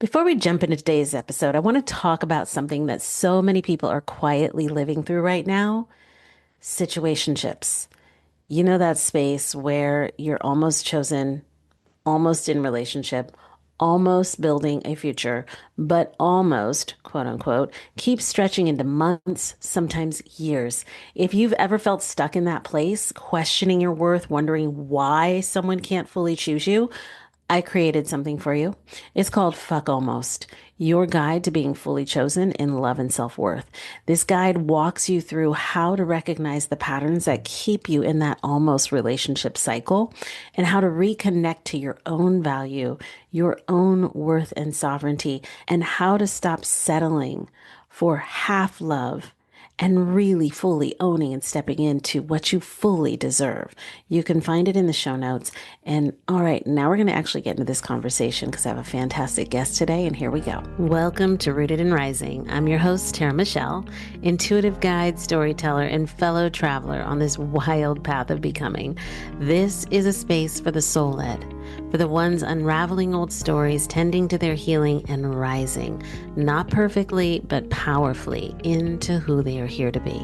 Before we jump into today's episode, I want to talk about something that so many people are quietly living through right now, situationships. You know, that space where you're almost chosen, almost in relationship, almost building a future, but almost, quote unquote, keeps stretching into months, sometimes years. If you've ever felt stuck in that place, questioning your worth, wondering why someone can't fully choose you, I created something for you. It's called Fuck Almost, your guide to being fully chosen in love and self-worth. This guide walks you through how to recognize the patterns that keep you in that almost relationship cycle and how to reconnect to your own value, your own worth and sovereignty, and how to stop settling for half love and really fully owning and stepping into what you fully deserve. You can find it in the show notes. And all right, now we're going to actually get into this conversation because I have a fantastic guest today, and here we go. Welcome to Rooted in Rising. I'm your host, Mychelle, intuitive guide, storyteller, and fellow traveler on this wild path of becoming. This is a space for the soul-led, for the ones unraveling old stories, tending to their healing and rising, not perfectly, but powerfully into who they are here to be.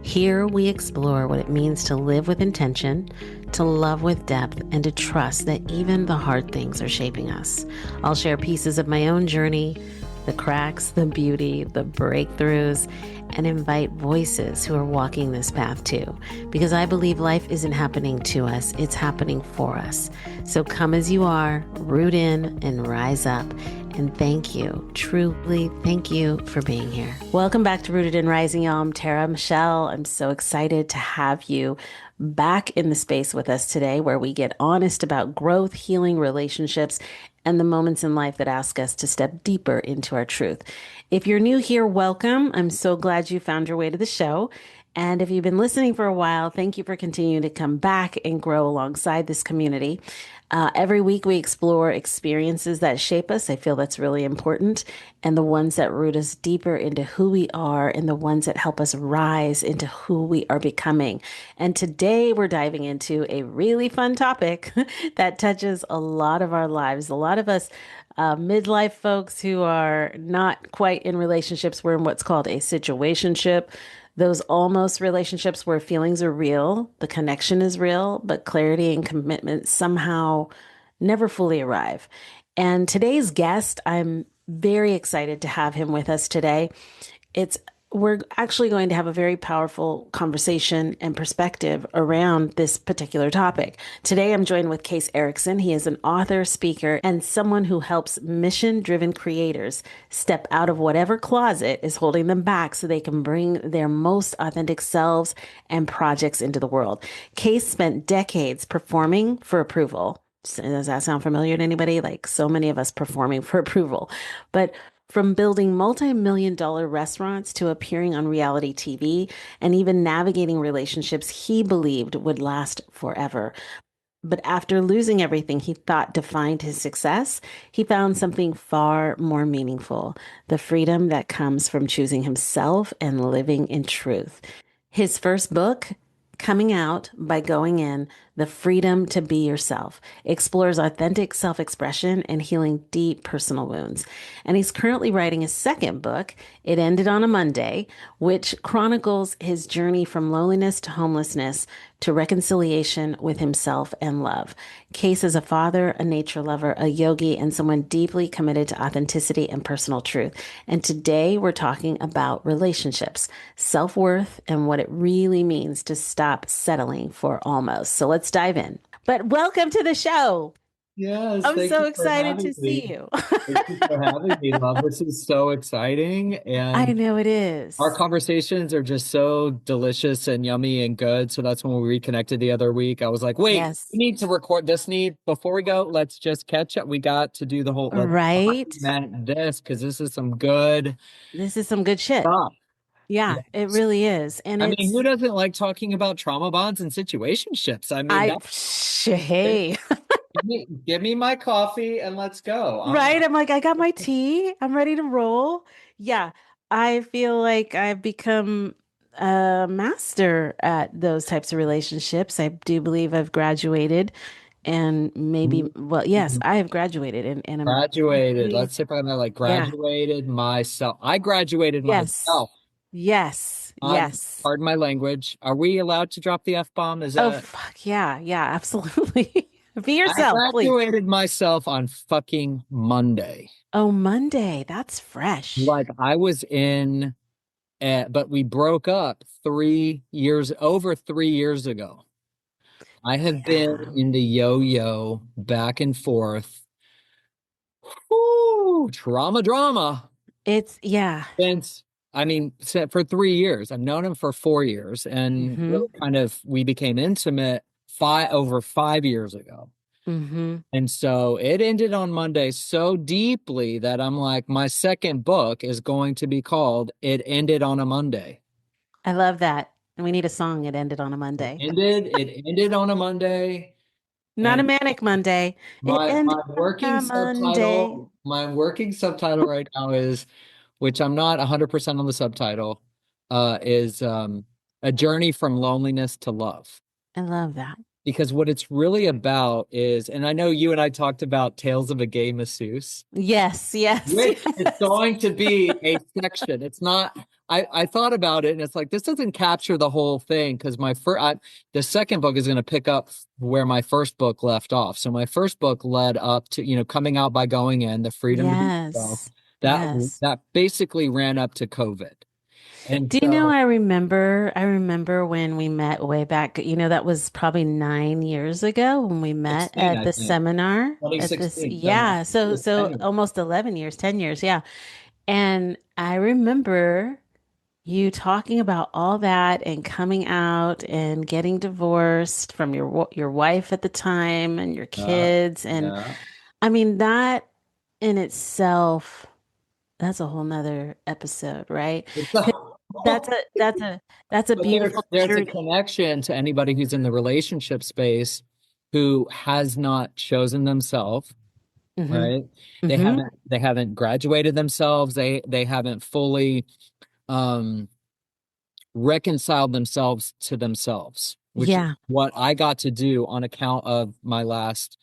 Here we explore what it means to live with intention, to love with depth, and to trust that even the hard things are shaping us. I'll share pieces of my own journey, the cracks, the beauty, the breakthroughs, and invite voices who are walking this path too, because I believe life isn't happening to us, it's happening for us. So come as you are, root in and rise up. And thank you, truly thank you for being here. Welcome back to Rooted in Rising, y'all. I'm Mychelle. I'm so excited to have you back in the space with us today where we get honest about growth, healing, relationships, and the moments in life that ask us to step deeper into our truth. If you're new here, welcome. I'm so glad you found your way to the show. And if you've been listening for a while, thank you for continuing to come back and grow alongside this community. Every week we explore experiences that shape us. I feel that's really important. And the ones that root us deeper into who we are and the ones that help us rise into who we are becoming. And today we're diving into a really fun topic that touches a lot of our lives. A lot of us midlife folks who are not quite in relationships, we're in what's called a situationship. Those almost relationships where feelings are real, the connection is real, but clarity and commitment somehow never fully arrive. And today's guest, I'm very excited to have him with us today. It's We're actually going to have a very powerful conversation and perspective around this particular topic. Today, I'm joined with Case Erickson. He is an author, speaker, and someone who helps mission-driven creators step out of whatever closet is holding them back so they can bring their most authentic selves and projects into the world. Case spent decades performing for approval. Does that sound familiar to anybody? Like so many of us performing for approval. But from building multi-million dollar restaurants to appearing on reality TV and even navigating relationships he believed would last forever. But after losing everything he thought defined his success, he found something far more meaningful, the freedom that comes from choosing himself and living in truth. His first book, Coming Out by Going In, The Freedom to Be Yourself, explores authentic self-expression and healing deep personal wounds. And he's currently writing his second book, It Ended on a Monday, which chronicles his journey from loneliness to homelessness to reconciliation with himself and love. Case is a father, a nature lover, a yogi, and someone deeply committed to authenticity and personal truth. And today we're talking about relationships, self-worth, and what it really means to stop settling for almost. So let's dive in. But welcome to the show. Yes, I'm thank so you for excited having to see me. you. Thank you for having me, love. This is so exciting. I And know it our is. conversations are just so delicious and yummy and good. So that's when we reconnected the other week. I was like, wait, we Yes. need to record this need before we go. Let's just catch up. We got to do the whole, let's Right? document this because this is some good This is some good shit. stuff. Yeah, it Yes. really is. And I mean, who it's, doesn't like talking about trauma bonds and situationships? I mean, I, that, hey, give me my coffee and let's go. right? I'm like, I got my tea. I'm ready to roll. Yeah, I feel like I've become a master at those types of relationships. I do believe I've graduated And maybe, Mhm. well, yes, I have graduated and I'm Graduated. really, Let's say if I'm like yeah, graduated myself. I graduated yes, myself. yes, yes. Pardon my language. Are we allowed to drop the F-bomb? Is Oh, that fuck. Yeah, yeah, absolutely. Be I yourself, please. graduated myself on fucking Monday. Oh, Monday. That's fresh. Like I was in but we broke up 3 years over 3 years ago. I have been Yeah. in the yo-yo back and forth. Woo, trauma drama. Yeah. Since I mean, for 3 years. I've known him for 4 years, and Mm-hmm. really kind of we became intimate over 5 years ago. Mm-hmm. And so it ended on Monday so deeply that I'm like, my second book is going to be called It Ended on a Monday. I love that. And we need a song. It ended on a Monday. It ended on a Monday. Not a And manic Monday. It ended on a Monday. my working subtitle right now is, which I'm not 100% on the subtitle, is A Journey from Loneliness to Love. I love that. Because what it's really about is, and I know you and I talked about Tales of a Gay Masseuse, Yes, yes, which is yes. going to be a section. It's not, I thought about it and it's like, this doesn't capture the whole thing because the second book is going to pick up where my first book left off. So my first book led up to, coming out by going in, the freedom to be yourself. Yes. That, Yes. that basically ran up to COVID. And Do you know, so I remember when we met way back, that was probably 9 years ago when we met 16, at I the think, seminar at this, 2016. So yeah. So, it's so 10 years. almost 11 years, 10 years. Yeah. And I remember you talking about all that and coming out and getting divorced from your wife at the time and your Yeah, kids. And yeah. I mean, that in itself, that's a whole nother episode, right? It's 'Cause a- that's a But there's beautiful there's a journey. connection to anybody who's in the relationship space who has not chosen themselves, Hmm. right? They Hmm. haven't graduated themselves. They haven't fully um reconciled themselves to themselves, which is Yeah, what I got to do on account of my last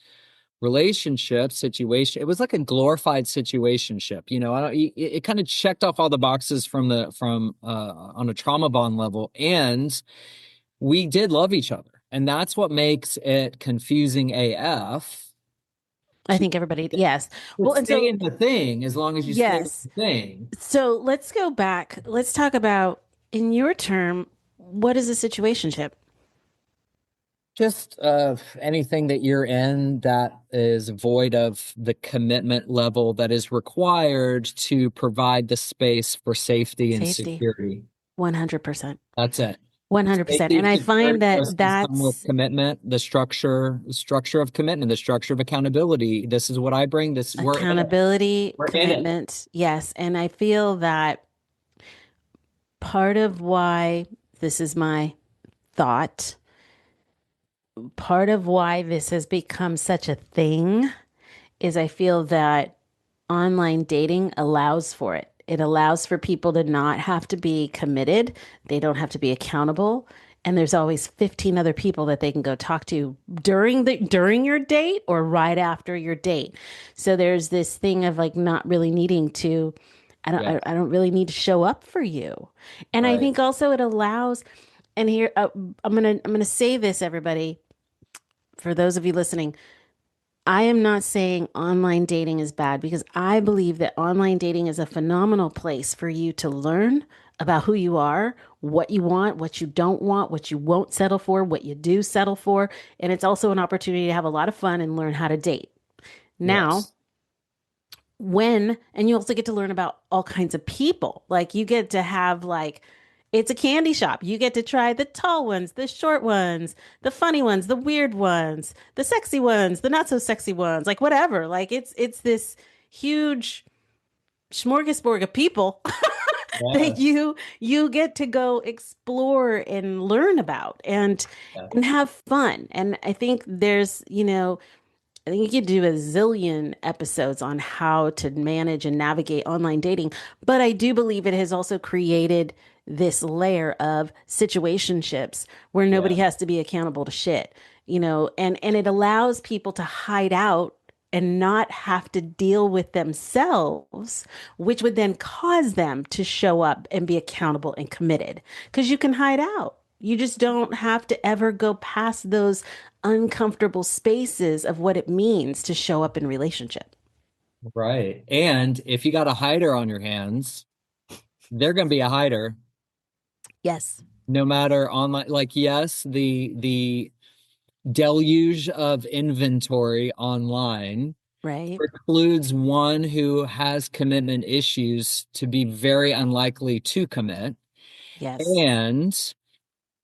relationship situation. It was like a glorified situationship. I don't, it kind of checked off all the boxes from on a trauma bond level, and we did love each other. And that's what makes it confusing AF I to, think everybody, yes. to Well, and stay so, in the thing as long as you stay in yes. the thing. So let's go back. Let's talk about, in your term, what is a situationship? Just anything that you're in that is void of the commitment level that is required to provide the space for safety and Safety, security. 100%. That's it. 100%. Safety And and I find security that doesn't come with that's commitment. The structure of commitment, the structure of accountability. This is what I bring. This we're in it. accountability, We're in it. commitment. Yes. And I feel that part of why this is my thought, part of why this has become such a thing is I feel that online dating allows for it. It allows for people to not have to be committed. They don't have to be accountable. And there's always 15 other people that they can go talk to during your date or right after your date. So there's this thing of like not really needing to I don't Yeah. I don't really need to show up for you. And I Right. think also it allows and here I'm going to say this everybody for those of you listening. I am not saying online dating is bad because I believe that online dating is a phenomenal place for you to learn about who you are, what you want, what you don't want, what you won't settle for, what you do settle for. And it's also an opportunity to have a lot of fun and learn how to date. Now, Yes. and you also get to learn about all kinds of people. Like you get to have it's a candy shop. You get to try the tall ones, the short ones, the funny ones, the weird ones, the sexy ones, the not so sexy ones, like whatever. Like it's this huge smorgasbord of people that Yes. you get to go explore and learn about Yes. and have fun. And I think I think you could do a zillion episodes on how to manage and navigate online dating, but I do believe it has also created this layer of situationships where nobody Yeah. has to be accountable to shit. and it allows people to hide out and not have to deal with themselves, which would then cause them to show up and be accountable and committed because you can hide out. You just don't have to ever go past those uncomfortable spaces of what it means to show up in relationship. Right. And if you got a hider on your hands, they're going to be a hider Yes, no matter online. Like, yes, the deluge of inventory online right? precludes one who has commitment issues to be very unlikely to commit. Yes. And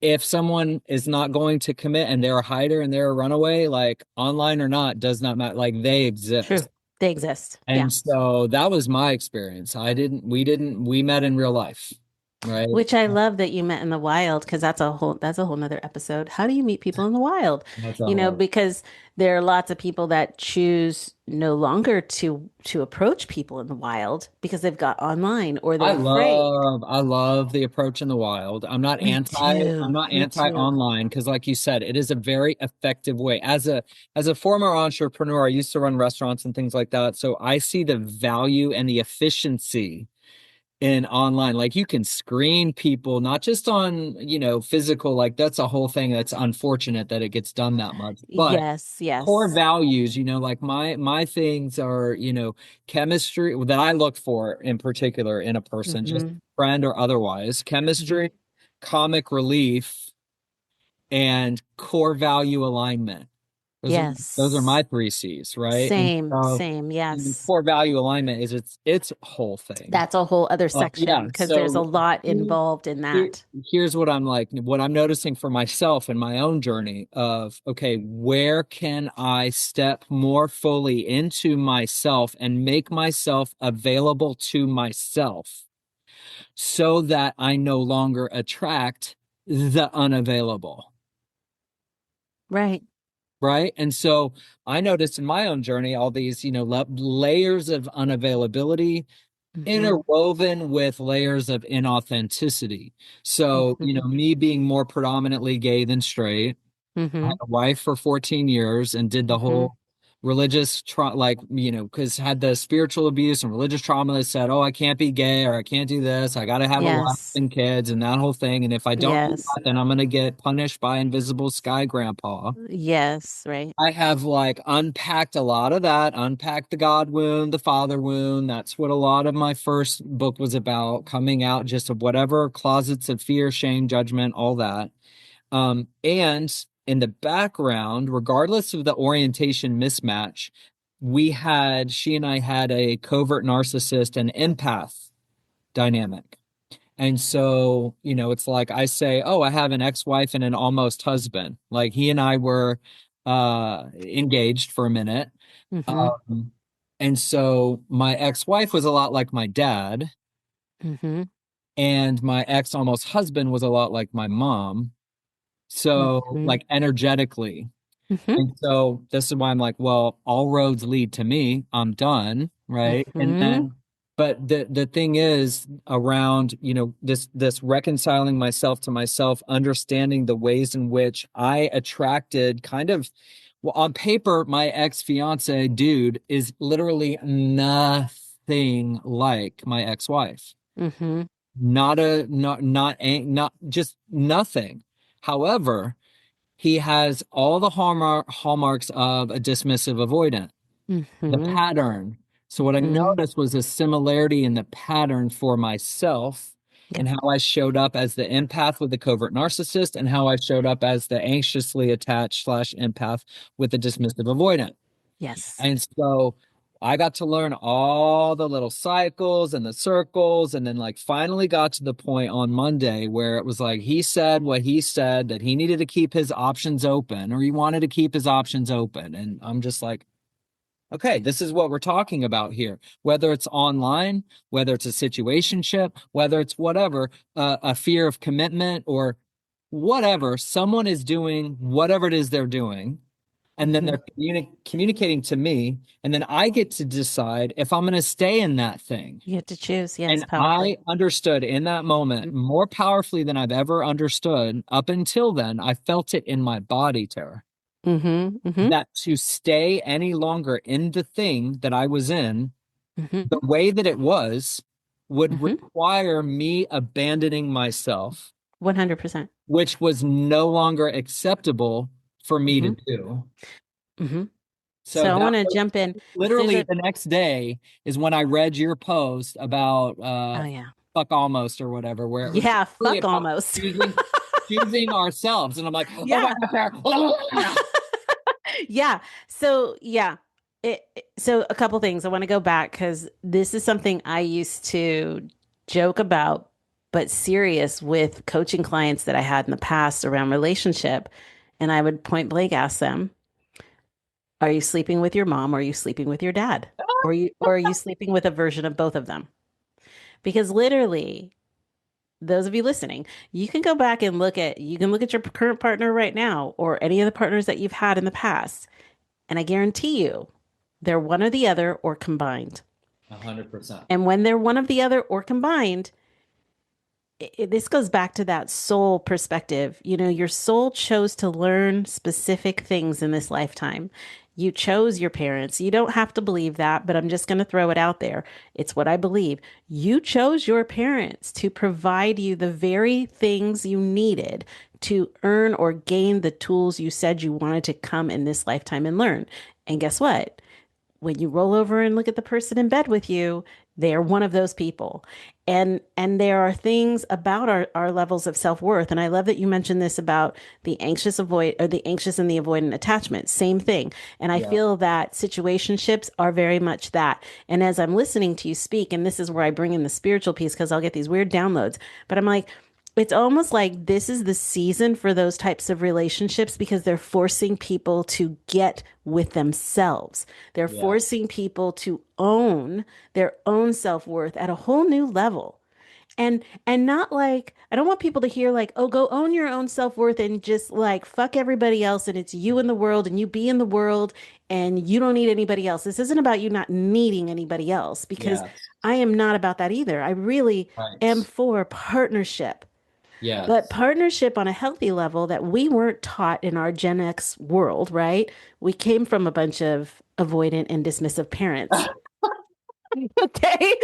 if someone is not going to commit and they're a hider and they're a runaway, like online or not, does not matter. Like they True. exist. They exist. Yeah. And so that was my experience. We met in real life, right? Which I love that you met in the wild because that's a whole nother episode. How do you meet people in the wild? That's a whole. Because there are lots of people that choose no longer to approach people in the wild because they've got online or they're afraid. I love the approach in the wild. Me I'm too. not Me anti too. online because like you said, it is a very effective way. As a former entrepreneur, I used to run restaurants and things like that. So I see the value and the efficiency in online. Like you can screen people, not just on, physical, like that's a whole thing that's unfortunate that it gets done that much. But Yes, core yes. values, like my things are, chemistry that I look for in particular in a person, just Mm-hmm. friend or otherwise, Mm-hmm. chemistry, comic relief, and core value alignment. Those are Yes. my three C's, right? And Same, so same. Yes. core value alignment is its whole thing. That's a whole other Yeah, section because there's a so lot here, involved in that. here's what I'm like, what I'm noticing for myself in my own journey of, okay, where can I step more fully into myself and make myself available to myself so that I no longer attract the unavailable, Right. right? And so I noticed in my own journey all these, layers of unavailability Mm-hmm. interwoven with layers of inauthenticity. So, Mm-hmm. me being more predominantly gay than straight, I had Mm-hmm. a wife for 14 years and did the Mm-hmm. whole religious like, because had the spiritual abuse and religious trauma that said, oh, I can't be gay or I can't do this. I got to have a wife Yes. and kids and that whole thing. And if I don't do Yes. that, then I'm going to get punished by invisible sky grandpa. Yes. Right. I have like unpacked a lot of that, unpacked the God wound, the father wound. That's what a lot of my first book was about, coming out just of whatever closets of fear, shame, judgment, all that. And in the background, regardless of the orientation mismatch, she and I had a covert narcissist and empath dynamic. And so, it's like I say, oh, I have an ex-wife and an almost husband. Like he and I were engaged for a minute. Mm-hmm. Um, and so my ex-wife was a lot like my dad, Mm-hmm. and my ex almost husband was a lot like my mom. So, Mm-hmm. like energetically. Mm-hmm. And so this is why I'm like, well, all roads lead to me. I'm done, right? And Mm-hmm. then, but the thing is around, this reconciling myself to myself, understanding the ways in which I attracted kind of, well, on paper, my ex-fiance dude is literally nothing like my ex-wife. Mm-hmm. Not just nothing. However, he has all the hallmarks of a dismissive avoidant, the Mm-hmm. pattern. So what I Mm-hmm. noticed was a similarity in the pattern for myself Yep. and how I showed up as the empath with the covert narcissist and how I showed up as the anxiously attached slash empath with the dismissive avoidant. Yes. And so I got to learn all the little cycles and the circles, and then like finally got to the point on Monday where it was like he said what he said that he needed to keep his options open or he wanted to keep his options open. And I'm just like, okay, this is what we're talking about here. Whether it's online, whether it's a situationship, whether it's whatever, a fear of commitment or whatever, someone is doing whatever it is they're doing and then Mm-hmm. they're communicating to me, and then I get to decide if I'm going to stay in that thing. You have to choose. Yes, And powerfully. I understood in that moment Mm-hmm. more powerfully than I've ever understood up until then. I felt it in my body, Tara. Mm-hmm. Mm-hmm. that to stay any longer in the thing that I was in, the Mm-hmm. way that it was, would Mm-hmm. require me abandoning myself, 100%. which was no longer acceptable for me to Mm-hmm. do. Mm-hmm. So So I that want to was jump in because there's literally a, the next day is when I read your post about oh yeah. fuck almost or whatever, where it was Yeah, really fuck about almost. choosing ourselves. And I'm like, oh my Yeah. God. Yeah. So, yeah. So a couple things. I want to go back because this is something I used to joke about, but serious with coaching clients that I had in the past around relationship. And I would point blank ask them, are you sleeping with your mom or are you sleeping with your dad? Or are you sleeping with a version of both of them? Because literally, those of you listening, you can go back and you can look at your current partner right now or any of the partners that you've had in the past. And I guarantee you, they're one or the other or combined. 100%. And when they're one of the other or combined, this goes back to that soul perspective. You know, your soul chose to learn specific things in this lifetime. You chose your parents. You don't have to believe that, but I'm just going to throw it out there. It's what I believe. You chose your parents to provide you the very things you needed to earn or gain the tools you said you wanted to come in this lifetime and learn. And guess what? When you roll over and look at the person in bed with you, they are one of those people. And there are things about our levels of self-worth. And I love that you mentioned this about the anxious avoid or the anxious and the avoidant attachment. Same thing. And I Yeah. feel that situationships are very much that. And as I'm listening to you speak, and this is where I bring in the spiritual piece because I'll get these weird downloads, but I'm like, it's almost like this is the season for those types of relationships because they're forcing people to get with themselves. They're Yes. forcing people to own their own self-worth at a whole new level. And not like I don't want people to hear like, "Oh, go own your own self-worth and just like fuck everybody else and it's you in the world and you be in the world and you don't need anybody else." This isn't about you not needing anybody else because Yes. I am not about that either. I really am Right. for partnership. But Yes. partnership on a healthy level that we weren't taught in our Gen X world, right? We came from a bunch of avoidant and dismissive parents. Okay. Right.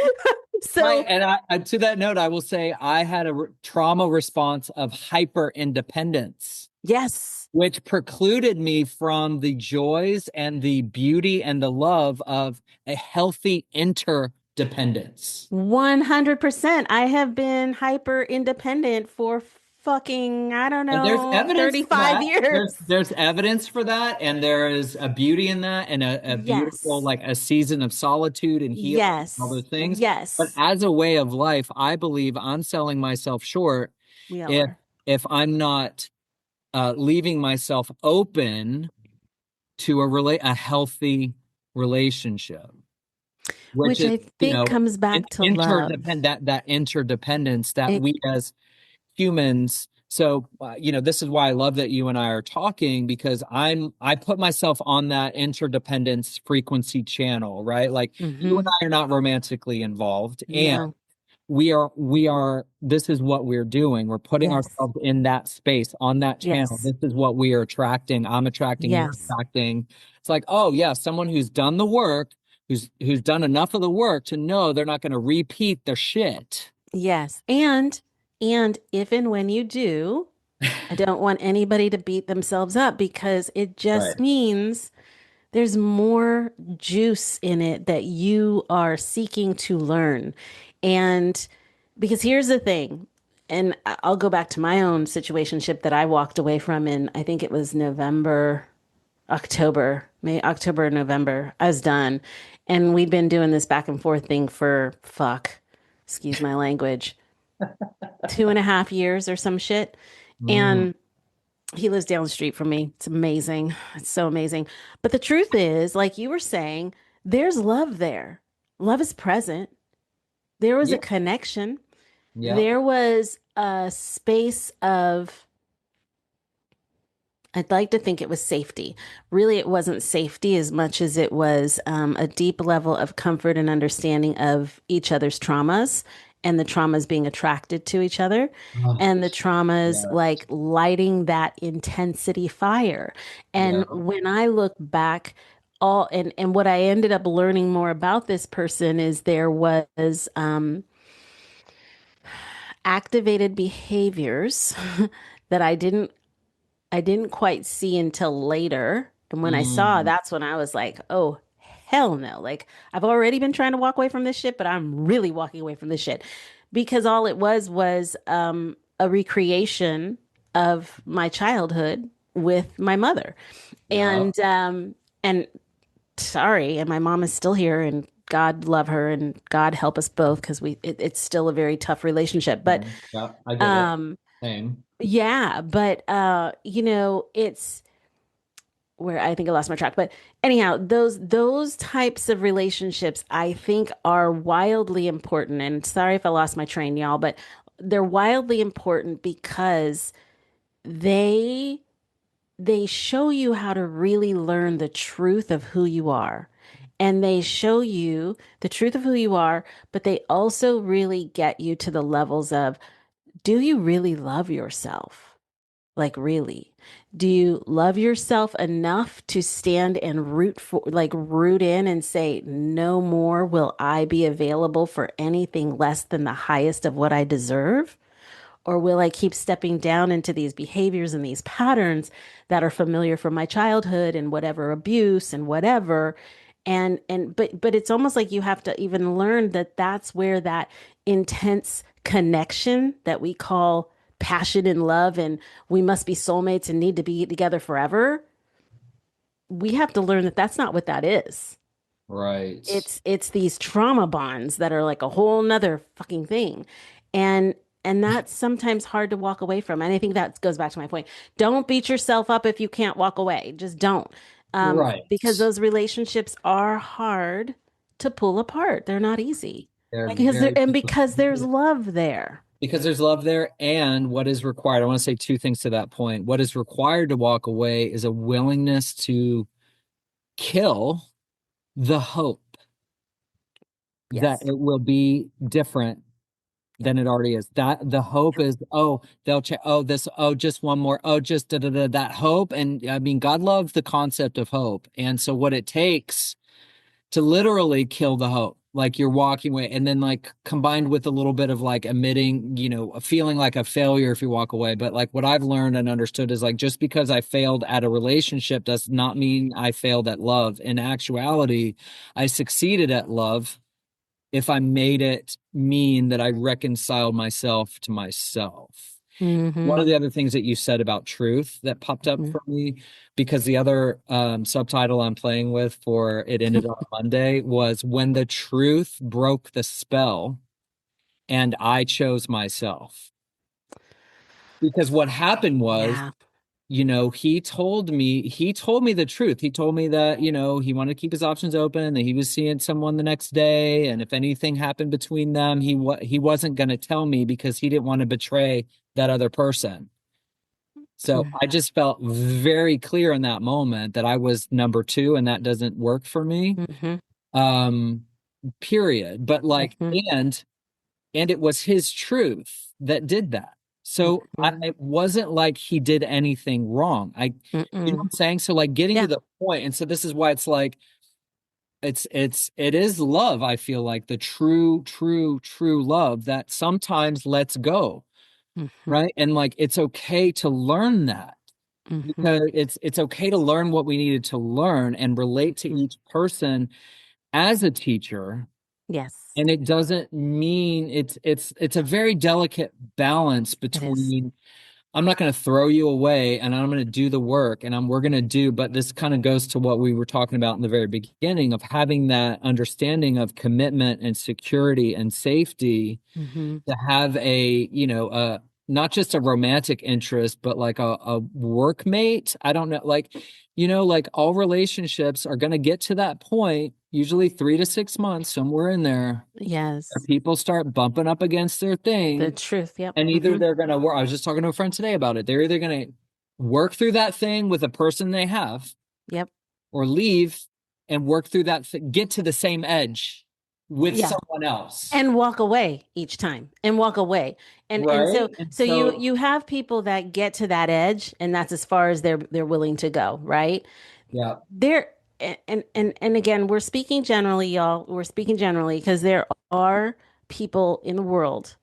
So, And to that note, I will say I had a trauma response of hyper independence, yes, which precluded me from the joys and the beauty and the love of a healthy interdependence. 100%. I have been hyper independent for fucking, I don't And there's know, evidence for 35 that. years. There's evidence for that, and there is a beauty in that, and a beautiful Yes. like a season of solitude and healing, and all Yes. those things. But Yes. as a way of life, I believe I'm selling myself short We all if are. I'm not leaving myself open to a healthy relationship, which Which is I think comes back to love. interdependent that interdependence that It, we as humans. So, this is why I love that you and I are talking because I put myself on that interdependence frequency channel, right? Like you and mhm. I are not romantically involved, and No. this is what we're doing. We're putting Yes. ourselves in that space on that channel. Yes. This is what we are attracting. I'm attracting, you're Yes. attracting. It's like, oh yeah, someone who's done the work, who's done enough of the work to know they're not going to repeat their shit. Yes. And if and when you do, I don't want anybody to beat themselves up because it just Right. means there's more juice in it that you are seeking to learn. And because here's the thing, and I'll go back to my own situationship that I walked away from in, I think it was November, October, May, October, November. I was done. And we'd been doing this back and forth thing for excuse my language, 2.5 years or some shit. Mm, And he lives down the street from me. It's amazing. It's so amazing. But the truth is, like you were saying, there's love there. Love is present. There was a yeah. connection. Yeah. There was a space of, I'd like to think it was safety. Really, it wasn't safety as much as it was a deep level of comfort and understanding of each other's traumas and the traumas being attracted to each other Oh, and the traumas yeah. like lighting that intensity fire. And Yeah. when I look back, all and what I ended up learning more about this person is there was activated behaviors that I didn't quite see until later. And when I saw, Mm, that's when I was like, oh, hell no. Like, I've already been trying to walk away from this shit, but I'm really walking away from this shit because all it was a recreation of my childhood with my mother. yeah. And sorry, and my mom is still here and God love her and God help us both because it's still a very tough relationship. But Mm, yeah, I get it. um Same. yeah, but it's where I think I lost my track. But anyhow, those types of relationships I think are wildly important. And sorry if I lost my train, y'all, but they're wildly important because they they show you how to really learn the truth of who you are. And they show you the truth of who you are, but they also really get you to the levels of, do you really love yourself? Like, really? Do you love yourself enough to stand and root in and say, no more will I be available for anything less than the highest of what I deserve? Or will I keep stepping down into these behaviors and these patterns that are familiar from my childhood and whatever abuse and whatever? But it's almost like you have to even learn that that's where that intense connection that we call passion and love and we must be soulmates and need to be together forever. We have to learn that that's not what that is. Right. It's these trauma bonds that are like a whole nother fucking thing. And and that's sometimes hard to walk away from. And I think that goes back to my point. Don't beat yourself up if you can't walk away. Just don't. Because Right. those relationships are hard to pull apart. They're not easy. They're very Because there's love there. because there's love there, and what is required. I want to say two things to that point. What is required to walk away is a willingness to kill the hope that Yes. it will be different Yep. than it already is. That the hope Yep. is, oh, they'll check, oh, this, oh, just one more, oh, just da, da, da, that hope. And I mean, God loves the concept of hope. And so what it takes to literally kill the hope, like you're walking away, and then like combined with a little bit of like emitting, a feeling like a failure if you walk away. But like what I've learned and understood is like just because I failed at a relationship does not mean I failed at love. In actuality, I succeeded at love if I made it mean that I reconciled myself to myself. One Mm-hmm. of the other things that you said about truth that popped up Mm-hmm. for me, because the other subtitle I'm playing with for it ended on Monday was when the truth broke the spell and I chose myself. Because what happened was, Yeah. he told me the truth. He told me that, he wanted to keep his options open, that he was seeing someone the next day, and if anything happened between them, he wasn't going to tell me because he didn't want to betray that other person. So I just felt very clear in that moment that I was number two and that doesn't work for me. Mm-hmm. Um, period. But like, Mm-hmm. and it was his truth that did that. So Mm-hmm. it wasn't like he did anything wrong. You know what Mm-mm. I'm saying? So like getting to Yeah. the point, and so this is why it's like it is love. I feel like the true, true, true love that sometimes lets go, Mm-hmm. right? And like it's okay to learn that Mm-hmm. because it's okay to learn what we needed to learn and relate to Mm-hmm. each person as a teacher. Yes, And it doesn't mean it's a very delicate balance it is. between I'm not going to throw you away and I'm going to do the work and we're going to do, but this kind of goes to what we were talking about in the very beginning of having that understanding of commitment and security and safety Mm-hmm. to have not just a romantic interest, but like a workmate. I don't know, like, like all relationships are going to get to that point, usually 3 to 6 months, somewhere in there, where Yes, people start bumping up against their the thing. truth. Yep. And either Mm-hmm. they're going to work, I was just talking to a friend today about it. They're either going to work through that thing with a person they have Yep. or leave and work through that, get to the same edge with Yeah. someone else. And walk away each time and walk away. And so Right. And so you so, you have people that get to that edge and that's as far as they're willing to go, right? yeah, There and again, we're speaking generally, y'all. We're speaking generally because there are people in the world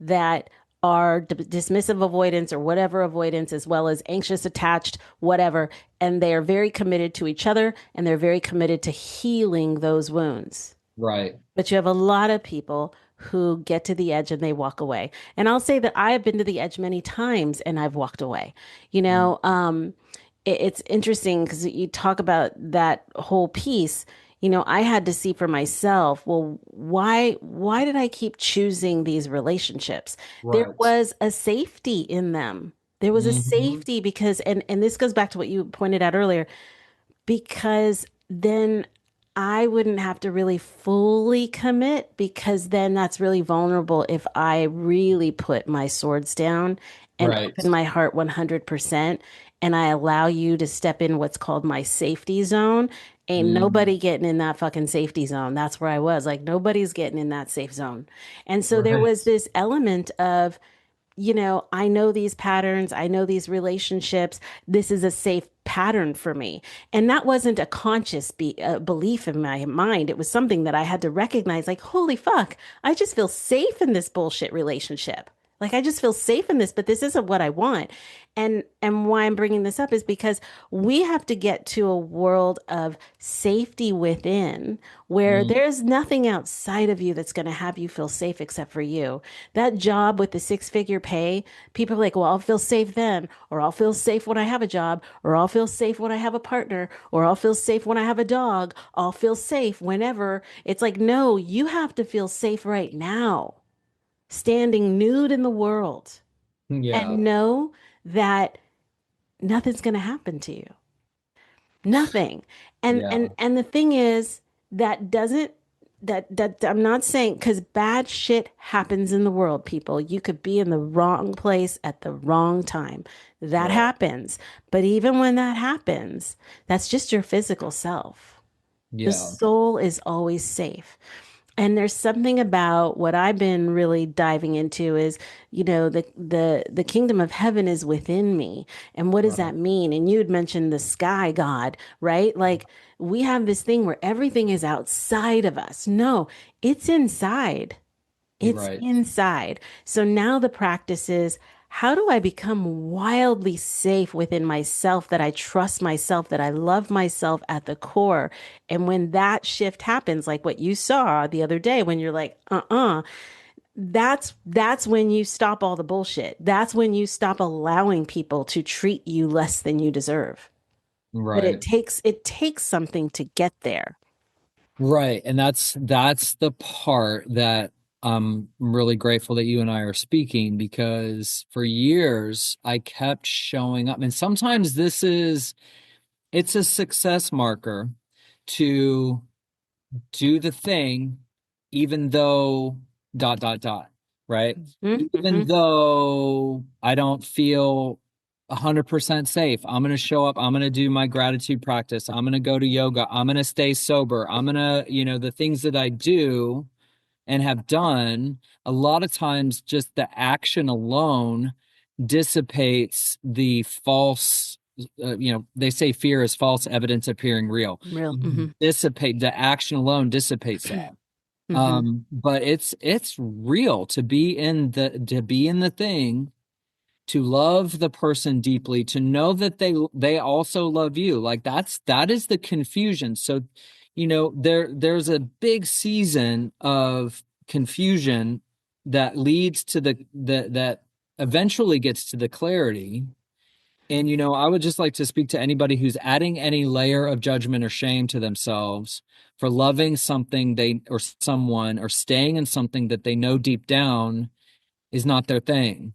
that are dismissive avoidance or whatever avoidance, as well as anxious attached, whatever, and they are very committed to each other and they're very committed to healing those wounds. right. But you have a lot of people who get to the edge and they walk away. And I'll say that I have been to the edge many times and I've walked away. You Mm, know, it's interesting because you talk about that whole piece. You know, I had to see for myself, well, why did I keep choosing these relationships? There right. was a safety in them. There was a Hmm. safety because and this goes back to what you pointed out earlier because then I wouldn't have to really fully commit because then that's really vulnerable if I really put my swords down and Right. open my heart 100% and I allow you to step in what's called my safety zone. Ain't Mm, nobody getting in that fucking safety zone. That's where I was. Like nobody's getting in that safe zone. And so there right. was this element of I know these patterns, I know these relationships. This is a safe pattern for me. And that wasn't a conscious belief in my mind. It was something that I had to recognize like, holy fuck, I just feel safe in this bullshit relationship. Like I just feel safe in this, but this isn't what I want. And why I'm bringing this up is because we have to get to a world of safety within where Mm, there's nothing outside of you that's going to have you feel safe except for you. That job with the six-figure pay, people are like, well, I'll feel safe then, or I'll feel safe when I have a job, or I'll feel safe when I have a partner, or I'll feel safe when I have a dog. I'll feel safe whenever. It's like, no, you have to feel safe right now, standing nude in the world, yeah. and know that nothing's going to happen to you. Nothing. Yeah. And the thing is that doesn't that I'm not saying because bad shit happens in the world, people. You could be in the wrong place at the wrong time. That Right. happens. But even when that happens, that's just your physical self. The Yeah. soul is always safe. And there's something about what I've been really diving into is, the kingdom of heaven is within me. And what does Right. that mean? And you had mentioned the sky god, right? Like we have this thing where everything is outside of us. No, it's inside. It's Right. inside. So now the practice is how do I become wildly safe within myself, that I trust myself, that I love myself at the core? And when that shift happens, like what you saw the other day, when you're like, that's when you stop all the bullshit. That's when you stop allowing people to treat you less than you deserve. But it Right. takes something to get there. Right. And that's the part that I'm really grateful that you and I are speaking because for years I kept showing up. And sometimes it's a success marker to do the thing, even though dot dot dot, right? Even Mm-hmm. though I don't feel 100% safe, I'm going to show up. I'm going to do my gratitude practice. I'm going to go to yoga. I'm going to stay sober. I'm going to, the things that I do and have done, a lot of times just the action alone dissipates the false, they say fear is false evidence appearing real. Real. Mm-hmm. Dissipate the action alone dissipates that. Mm-hmm. But it's real to be in the thing, to love the person deeply, to know that they also love you. Like that is the confusion. So, there's a big season of confusion that leads to that eventually gets to the clarity. And, I would just like to speak to anybody who's adding any layer of judgment or shame to themselves for loving something or someone or staying in something that they know deep down is not their thing.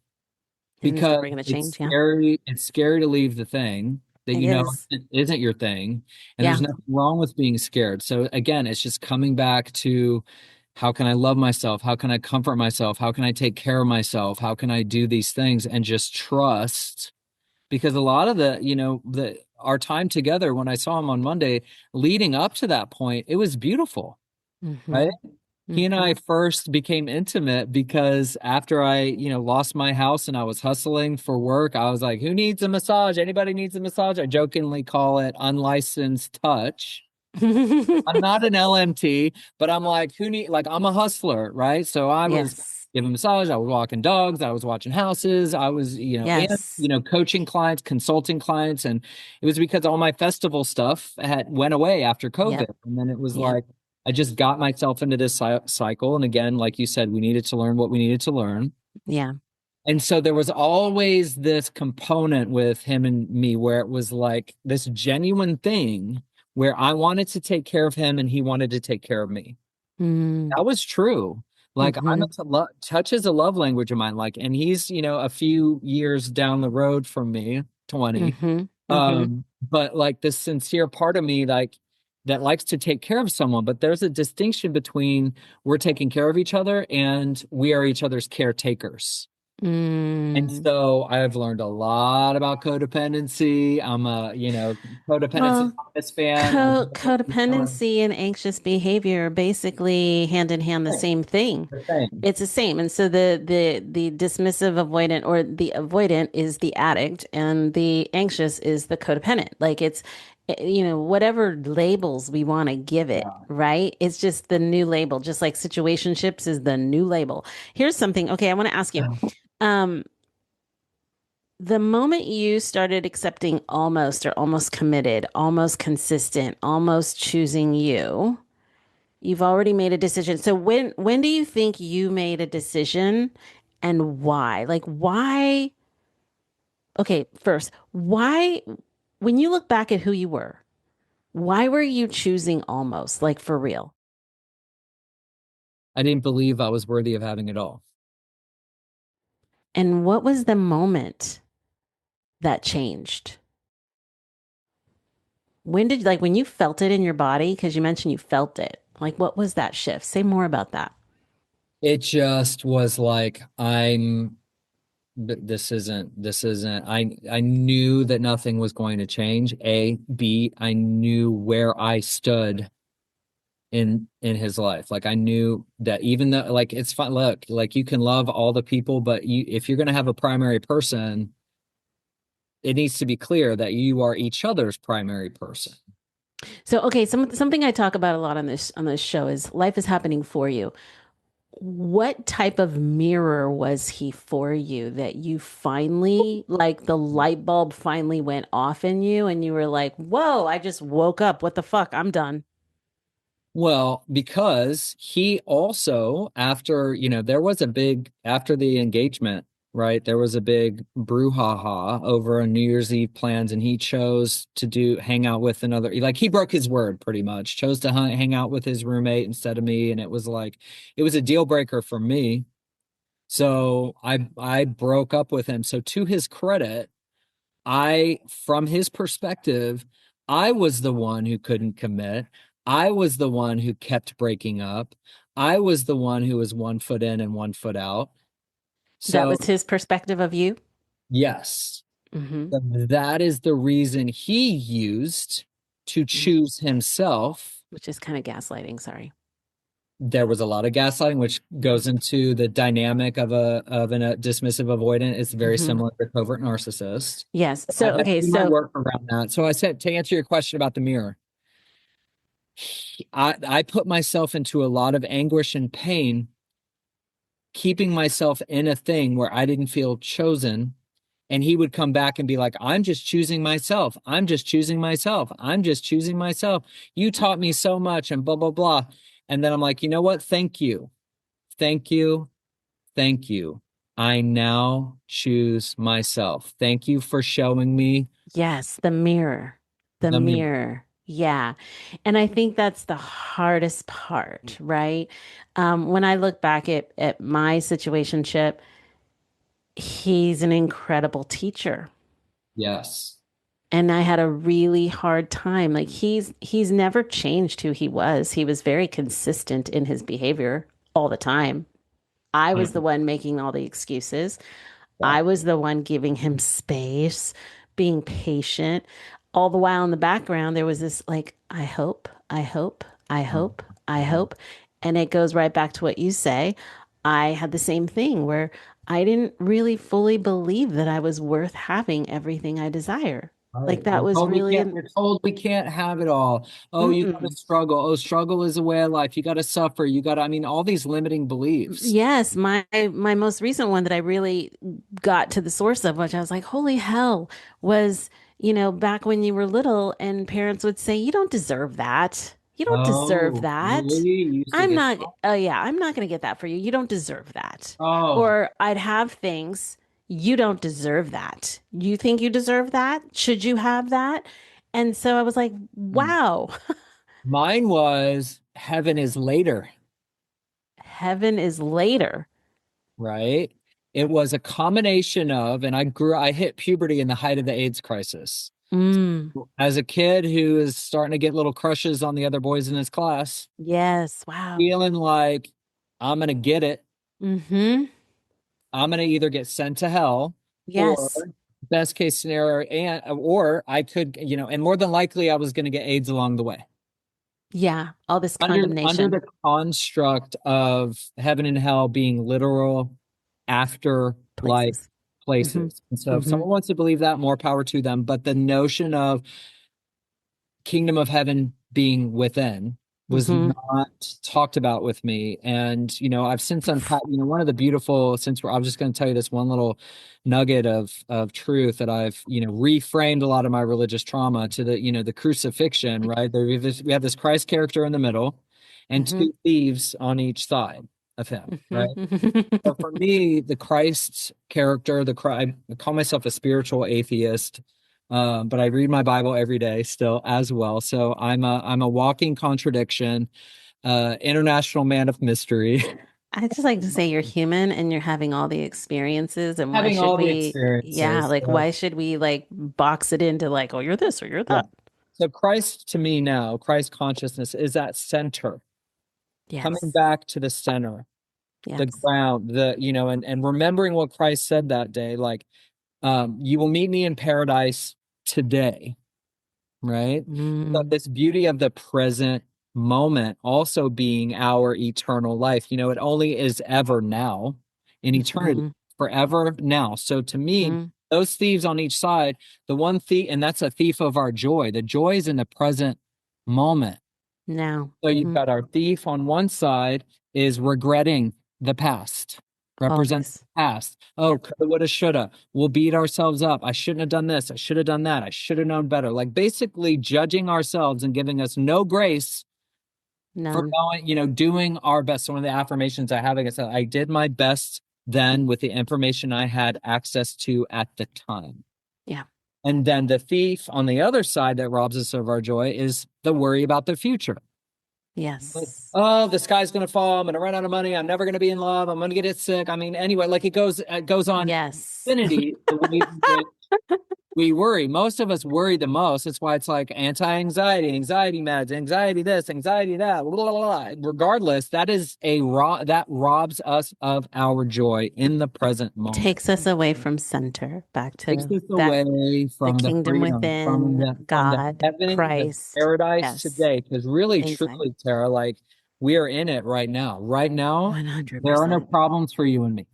And it's Because never going to it's change. Yeah. scary, it's scary to leave the thing that It is. isn't your thing. And there's Yeah. nothing wrong with being scared. So again, it's just coming back to how can I love myself? How can I comfort myself? How can I take care of myself? How can I do these things and just trust? Because a lot of the our time together when I saw him on Monday leading up to that point, it was beautiful, Hmm. right? he and I Mm-hmm. first became intimate because after I, lost my house and I was hustling for work, I was like, who needs a massage? Anybody needs a massage? I jokingly call it unlicensed touch. I'm not an LMT, but I'm like, I'm a hustler, right? So I was Yes. giving massage, I was walking dogs, I was watching houses, I was, and, Yes. coaching clients, consulting clients. And it was because all my festival stuff had went away after COVID. Yep. And then it was Yep. like, I just got myself into this cycle. And again, like you said, we needed to learn what we needed to learn. Yeah. And so there was always this component with him and me where it was like this genuine thing where I wanted to take care of him and he wanted to take care of me. Mm. That was true. Like Mm-hmm. touch is a love language of mine. Like, and he's, a few years down the road from me, 20. Mm-hmm. Mm-hmm. But like this sincere part of me, like that likes to take care of someone, but there's a distinction between we're taking care of each other and we are each other's caretakers. And Mm. so I've learned a lot about codependency. I'm a, codependency Well, Office fan. I'm codependency and anxious behavior are basically hand in hand the same thing. the same. It's the same. And so the dismissive avoidant or the avoidant is the addict and the anxious is the codependent. Like it's whatever labels we want to give it, Yeah. right? It's just the new label, just like situationships is the new label. Here's something. Okay, I want to ask you. Um, the moment you started accepting almost or almost committed, almost consistent, almost choosing you, you've already made a decision. So when do you think you made a decision and why? Like why? Okay, first, why when you look back at who you were, why were you choosing almost like for real? I didn't believe I was worthy of having it all. And what was the moment that changed? When did like when you felt it in your body because you mentioned you felt it. Like what was that shift? Say more about that. It just was like this isn't I knew that nothing was going to change. I knew where I stood in his life. Like I knew that even though like it's fun, look, like you can love all the people, but if you're going to have a primary person, it needs to be clear that you are each other's primary person. So, okay, something I talk about a lot on this show is life is happening for you. What type of mirror was he for you that you finally, like the light bulb finally went off in you and you were like, "Whoa, I just woke up. What the fuck? I'm done." Well, because he also, after, there was a big, after the engagement, right? There was a big brouhaha over a New Year's Eve plans, and he chose to hang out with another, like he broke his word pretty much, chose to hang out with his roommate instead of me. And it was like, it was a deal breaker for me. So I broke up with him. So to his credit, from his perspective, I was the one who couldn't commit. I was the one who kept breaking up. I was the one who was 1 foot in and 1 foot out. That So, was his perspective of you. yes, Hmm. that is the reason he used to choose himself. Which is kind of gaslighting. Sorry. There was a lot of gaslighting, which goes into the dynamic of a dismissive avoidant. It's very Hmm. similar to covert narcissist. Yes. So, I've had to okay. do my So, work around that. So I said to answer your question about the mirror, I put myself into a lot of anguish and pain, keeping myself in a thing where I didn't feel chosen. And he would come back and be like, I'm just choosing myself. I'm just choosing myself. I'm just choosing myself. You taught me so much and blah, blah, blah. And then I'm like, you know what? Thank you. Thank you. Thank you. I now choose myself. Thank you for showing me yes, the mirror. The the mirror. mirror. Yeah. And I think that's the hardest part, right? When I look back at my situationship, he's an incredible teacher. Yes. And I had a really hard time. Like he's never changed who he was. He was very consistent in his behavior all the time. I was the 100%. one making all the excuses. I was the one giving him space, being patient. All the while in the background, there was this like, I hope, I hope, I hope, I hope. And it goes right back to what you say. I had the same thing where I didn't really fully believe that I was worth having everything I desire. Like Right. that was really an We're told we can't have it all. Oh, you gotta mm-mm. struggle. Oh, struggle is a way of life. You gotta suffer. I mean, all these limiting beliefs. Yes, my most recent one that I really got to the source of, which I was like, holy hell, was, back when you were little and parents would say, you don't deserve that. You don't deserve Oh, really? that. You used to I'm get not, that? yeah, I'm not going to get that for you. You don't deserve that. Oh, Or I'd have things, you don't deserve that. You think you deserve that? Should you have that? And so I was like, hmm. wow, Mine was heaven is later, heaven is later. right? It was a combination of, and I hit puberty in the height of the AIDS crisis. Mm, As a kid who is starting to get little crushes on the other boys in his class, yes, wow. feeling like I'm gonna get it. Mm-hmm. I'm gonna either get sent to hell or Yes. best case scenario, or I could, and more than likely I was gonna get AIDS along the way. Yeah, all this Under condemnation the construct of heaven and hell being literal afterlife places. Hmm. places. And so if Hmm. someone wants to believe that, more power to them. But the notion of kingdom of heaven being within was Hmm. not talked about with me. And, I've since unpacked, one of the beautiful, I'm just going to tell you this one little nugget of truth that I've, reframed a lot of my religious trauma to the crucifixion, right? We have this Christ character in the middle and Hmm. two thieves on each side of him, right? So Hmm. for me, the Christ character, I call myself a spiritual atheist, but I read my Bible every day still as well. So I'm a walking contradiction, international man of mystery, I just like to say you're human and you're having all the experiences, and why having should all the we, yeah, experiences. like why should we like box it into like, oh, you're this or you're Yeah. that? So Christ to me now, Christ consciousness is that center, coming Yes. back to the center, the Yes. ground, and remembering what Christ said that day, like, you will meet me in paradise today. Right? But Mm. this beauty of the present moment also being our eternal life. It only is ever now in eternity, Hmm. forever now. So to me, Hmm. those thieves on each side, the one thief, and that's a thief of our joy. The joy is in the present moment. Now. So you've Hmm. got our thief on one side is regretting the past, represents the Always. past. Oh, Yep. coulda, woulda, shoulda. We'll beat ourselves up. I shouldn't have done this. I should have done that. I should have known better. Like basically judging ourselves and giving us no grace for None. going, doing our best. So one of the affirmations I have, I guess I did my best then with the information I had access to at the time. Yeah. And then the thief on the other side that robs us of our joy is the worry about the future. Like, Yes. oh, the sky's gonna fall. I'm gonna run out of money. I'm never gonna be in love. I'm gonna get it sick. I mean, anyway, like it goes on Yes. infinity. The ways in which we worry. Most of us worry the most. That's why it's like anti-anxiety, anxiety meds, anxiety this, anxiety that. Blah, blah, blah. Regardless, that robs us of our joy in the present moment. Takes us away from center, back Takes to us that away the from the kingdom freedom, from within the God, heaven, the Christ. paradise Yes, today. Because really, truly, exactly. Tara, like we are in it right now. Right now, there are no 100%. problems for you and me.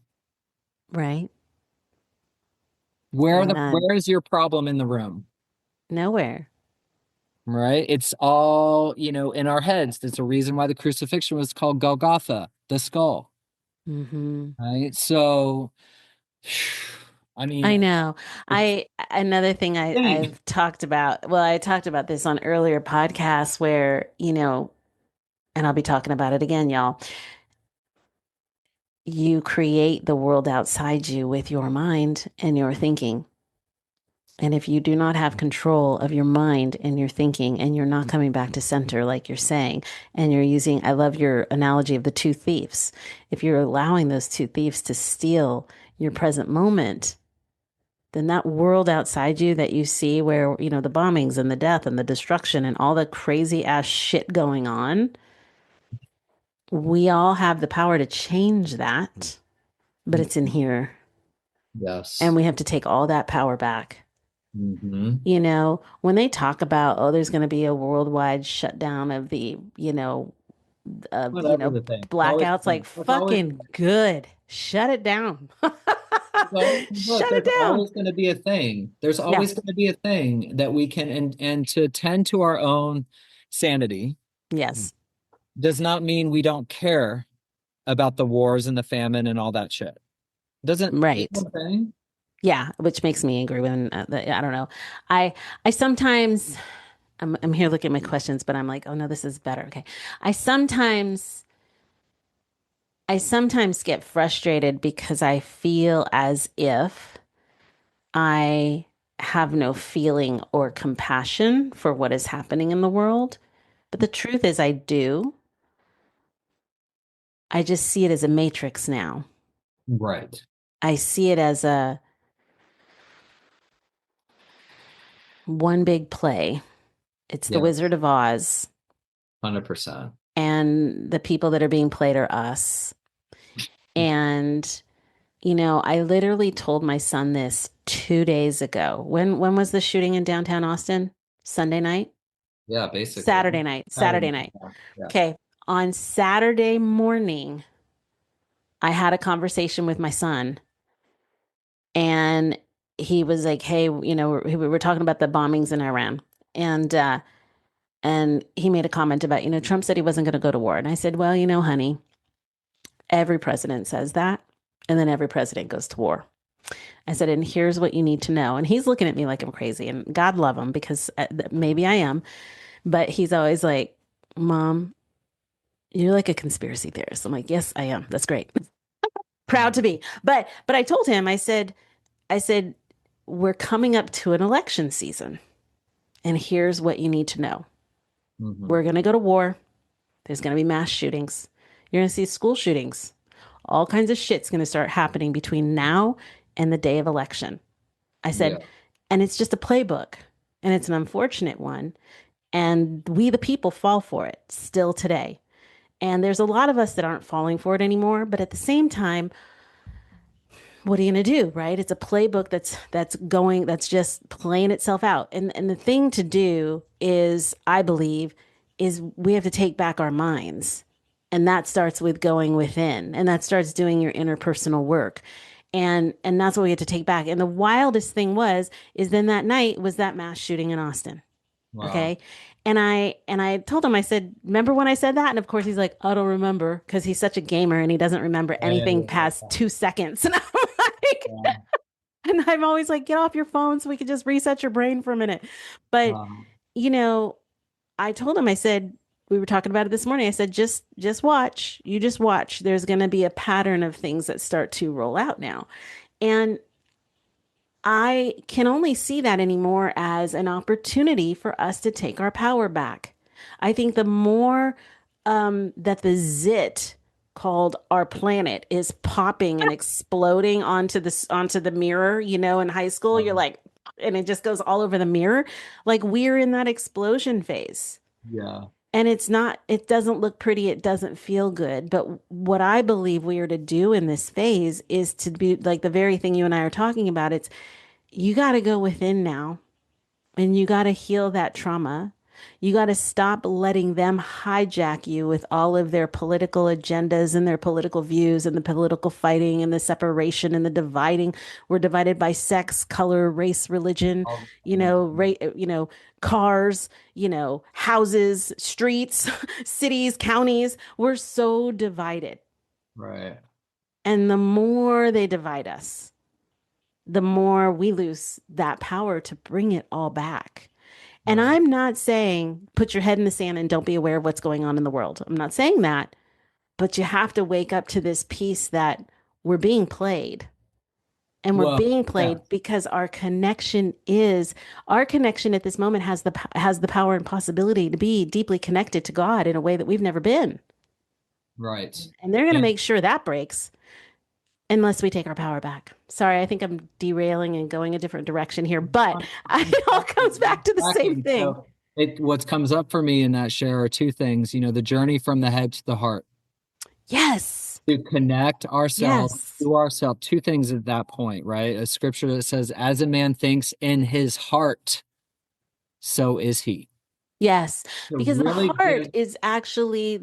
Right? None. Where is your problem in the room? Nowhere. Right? It's all, in our heads. There's a reason why the crucifixion was called Golgotha, the skull. Hmm. Right? So, I I mean, know. it's Another thing insane. I've talked about, well, I talked about this on earlier podcasts where, and I'll be talking about it again, y'all. You create the world outside you with your mind and your thinking. And if you do not have control of your mind and your thinking, and you're not coming back to center, like you're saying, and you're using, I love your analogy of the two thieves. If you're allowing those two thieves to steal your present moment, then that world outside you that you see where, the bombings and the death and the destruction and all the crazy ass shit going on, we all have the power to change that, but it's in here. And Yes. we have to take all that power back. Hmm. When they talk about, oh, there's going to be a worldwide shutdown of the, Whatever the thing. It's always blackouts, like it's always fucking good. Shut it down. look, Shut it there's down. always going to be a thing. There's Yeah. always going to be a thing that we can and to tend to our own sanity Yes. does not mean we don't care about the wars and the famine and all that shit. Doesn't, you know Right. what I'm saying? Yeah, which makes me angry when I don't know. I I sometimes I'm here looking at my questions, but I'm like, oh no, this is better. Okay. I sometimes I sometimes get frustrated because I feel as if I have no feeling or compassion for what is happening in the world. But the truth is, I do. I just see it as a matrix now. Right. I see it as a one big play. It's the Yeah. Wizard of Oz, 100%. and the people that are being played are us. And, I literally told my son this 2 days ago. When was the shooting in downtown Austin? Sunday night? Yeah, basically. Saturday night. Saturday Saturday night. night. Yeah. Okay. On Saturday morning, I had a conversation with my son, and he was like, "Hey, we were talking about the bombings in Iran." And he made a comment about, Trump said he wasn't going to go to war. And I said, "Well, honey, every president says that, and then every president goes to war." I said, "And here's what you need to know." And he's looking at me like I'm crazy, and God love him, because maybe I am, but he's always like, "Mom, you're like a conspiracy theorist." I'm like, "Yes, I am. That's great." Proud to be. But I told him, I said, we're coming up to an election season, and here's what you need to know. Mm-hmm. We're going to go to war. There's going to be mass shootings. You're going to see school shootings. All kinds of shit's going to start happening between now and the day of election. I Yeah. said, and it's just a playbook, and it's an unfortunate one. And we, the people, fall for it still today. And there's a lot of us that aren't falling for it anymore. But at the same time, what are you going to do, right? It's a playbook that's just playing itself out. And the thing to do is, I believe, is we have to take back our minds. And that starts with going within, and that starts doing your interpersonal work. And that's what we have to take back. And the wildest thing is then that night was that mass shooting in Austin. Wow. Okay. And I told him, I said, "Remember when I said that?" And of course he's like, "I don't remember," because he's such a gamer and he doesn't remember Yeah, anything yeah, past 2 seconds. And I'm like, yeah. and I'm always like, "Get off your phone so we can just reset your brain for a minute." But, Um, you know, I told him, I said, we were talking about it this morning. I said, just watch. You just watch. There's going to be a pattern of things that start to roll out now. And I can only see that anymore as an opportunity for us to take our power back. I think the more that the zit called our planet is popping and exploding onto the mirror, in high school, you're um, like, and it just goes all over the mirror. Like, we're in that explosion phase. yeah. And it doesn't look pretty, it doesn't feel good. But what I believe we are to do in this phase is to be like the very thing you and I are talking about. It's, you got to go within now, and you got to heal that trauma. You got to stop letting them hijack you with all of their political agendas and their political views and the political fighting and the separation and the dividing. We're divided by sex, color, race, religion, All you the know, time. cars, houses, streets, cities, counties. We're so divided. Right. And the more they divide us, the more we lose that power to bring it all back. And Right. I'm not saying put your head in the sand and don't be aware of what's going on in the world. I'm not saying that, but you have to wake up to this piece that we're being played. And we're Well, being yeah. played because our connection at this moment has the power and possibility to be deeply connected to God in a way that we've never been. Right. And they're going to And make sure that breaks unless we take our power back. Sorry, I think I'm derailing and going a different direction here, but it all comes back to the same unpacking. thing. So what comes up for me in that share are two things, the journey from the head to the heart, Yes. to connect ourselves Yes. to ourselves, two things at that point, right? A scripture that says, as a man thinks in his heart, so is he. Yes. To Because the really heart get is actually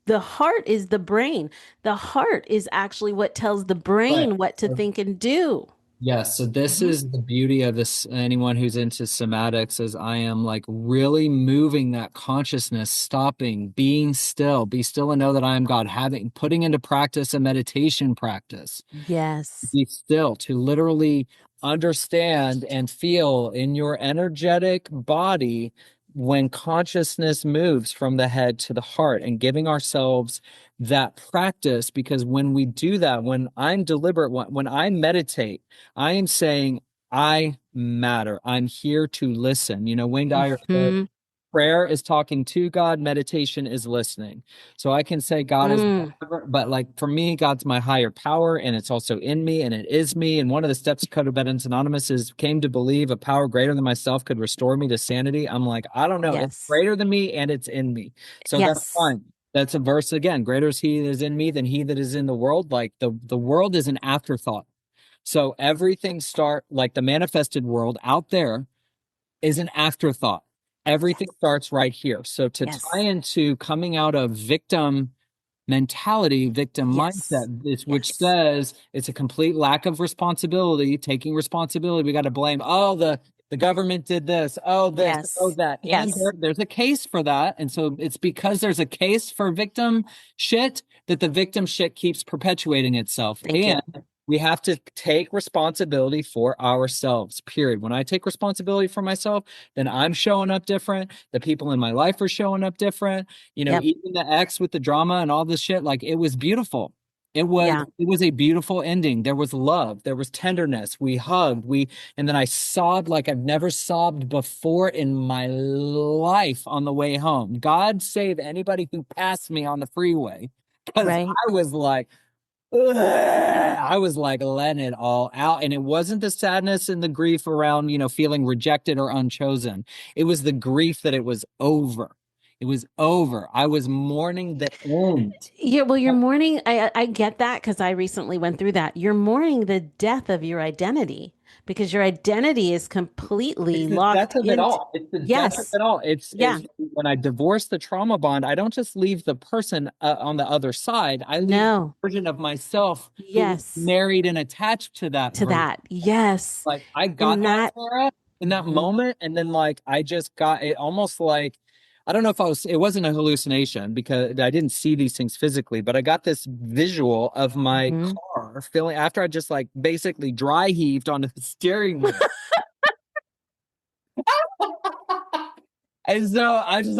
The heart is the brain. The heart is actually what tells the Right. brain what to think and do. Yes, so this Hmm. is the beauty of this. Anyone who's into somatics, as I am, like really moving that consciousness, stopping, being still, be still and know that I am God, having putting into practice a meditation practice. Yes. Be still, to literally understand and feel in your energetic body when consciousness moves from the head to the heart, and giving ourselves that practice. Because when we do that, when I'm deliberate, when I meditate, I am saying, I matter. I'm here to listen. Wayne Dyer said, Hmm. prayer is talking to God, meditation is listening. So I can say God is Mm. whatever, but like for me, God's my higher power, and it's also in me and it is me. And one of the steps of Codependence Anonymous is came to believe a power greater than myself could restore me to sanity. I'm like, I don't know, it's Yes. greater than me and it's in me. So that's Yes. fine. That's a verse again. Greater is he that is in me than he that is in the world. Like the world is an afterthought. So everything start like the manifested world out there is an afterthought. Yes. Everything starts right here. So to tie Yes. into coming out of victim mentality, victim Yes. mindset, which Yes. says it's a complete lack of responsibility, taking responsibility. We got to blame, oh, the government did this, oh, this, oh, Yes. that. And Yes. there's a case for that. And so it's because there's a case for victim shit that the victim shit keeps perpetuating itself. Thank And you. we have to take responsibility for ourselves, period. When I take responsibility for myself, then I'm showing up different. The people in my life are showing up different. Yep. Even the ex with the drama and all this shit, like it was beautiful. It was Yeah. it was a beautiful ending. There was love, there was tenderness. We hugged, and then I sobbed like I've never sobbed before in my life on the way home. God save anybody who passed me on the freeway. Because Right. I was like letting it all out. And it wasn't the sadness and the grief around, feeling rejected or unchosen. It was the grief that it was over. It was over. I was mourning the end. Yeah, well, you're mourning. I get that because I recently went through that. You're mourning the death of your identity because your identity is completely It's the death locked of it into. all. It's the death of Yes. it all. It's Yeah. when I divorce the trauma bond, I don't just leave the person on the other side. I leave the No. version of myself who was Yes. married and attached to that To version. that. Yes. Like I got And that that. Tara in that Mhm. moment, and then like I just got it almost like I don't know if it wasn't a hallucination because I didn't see these things physically, but I got this visual of my Mhm. car feeling after I just like basically dry heaved onto the steering wheel. And so I just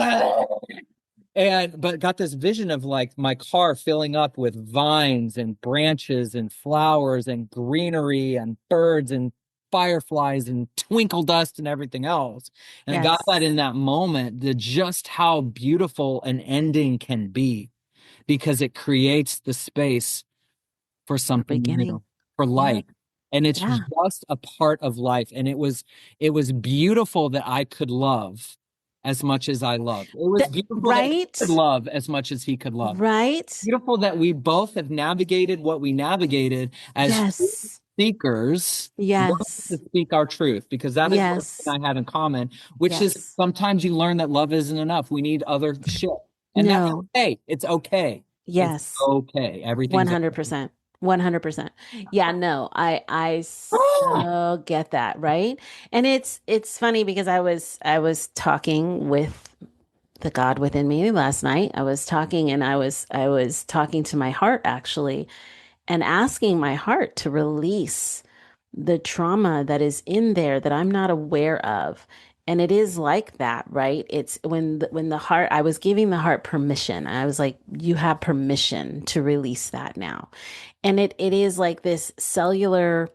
but got this vision of like my car filling up with vines and branches and flowers and greenery and birds and fireflies and twinkle dust and everything else. And I got that in Yes. that moment, the just how beautiful an ending can be because it creates the space for For something beginning. new, for Yeah. life. And it's Yeah. just a part of life. And it was beautiful that I could love as much as I loved. It was beautiful that he could Right. love as much as he could love. Right. Beautiful that we both have navigated what we navigated as truth Yes. seekers, learning to Yes. speak our truth, because that is what Yes. I have in common, which is Yes. sometimes you learn that love isn't enough. We need other shit. And that's No. okay. It's okay. It's Yes. okay. Everything's okay. 100%. 100%. Yeah, no, I so get that, right? And it's funny because I was talking with the God within me last night. I was talking and I was talking to my heart actually and asking my heart to release the trauma that is in there that I'm not aware of. And it is like that, right? It's when the heart, I was giving the heart permission. I was like, you have permission to release that now. And it is like this cellular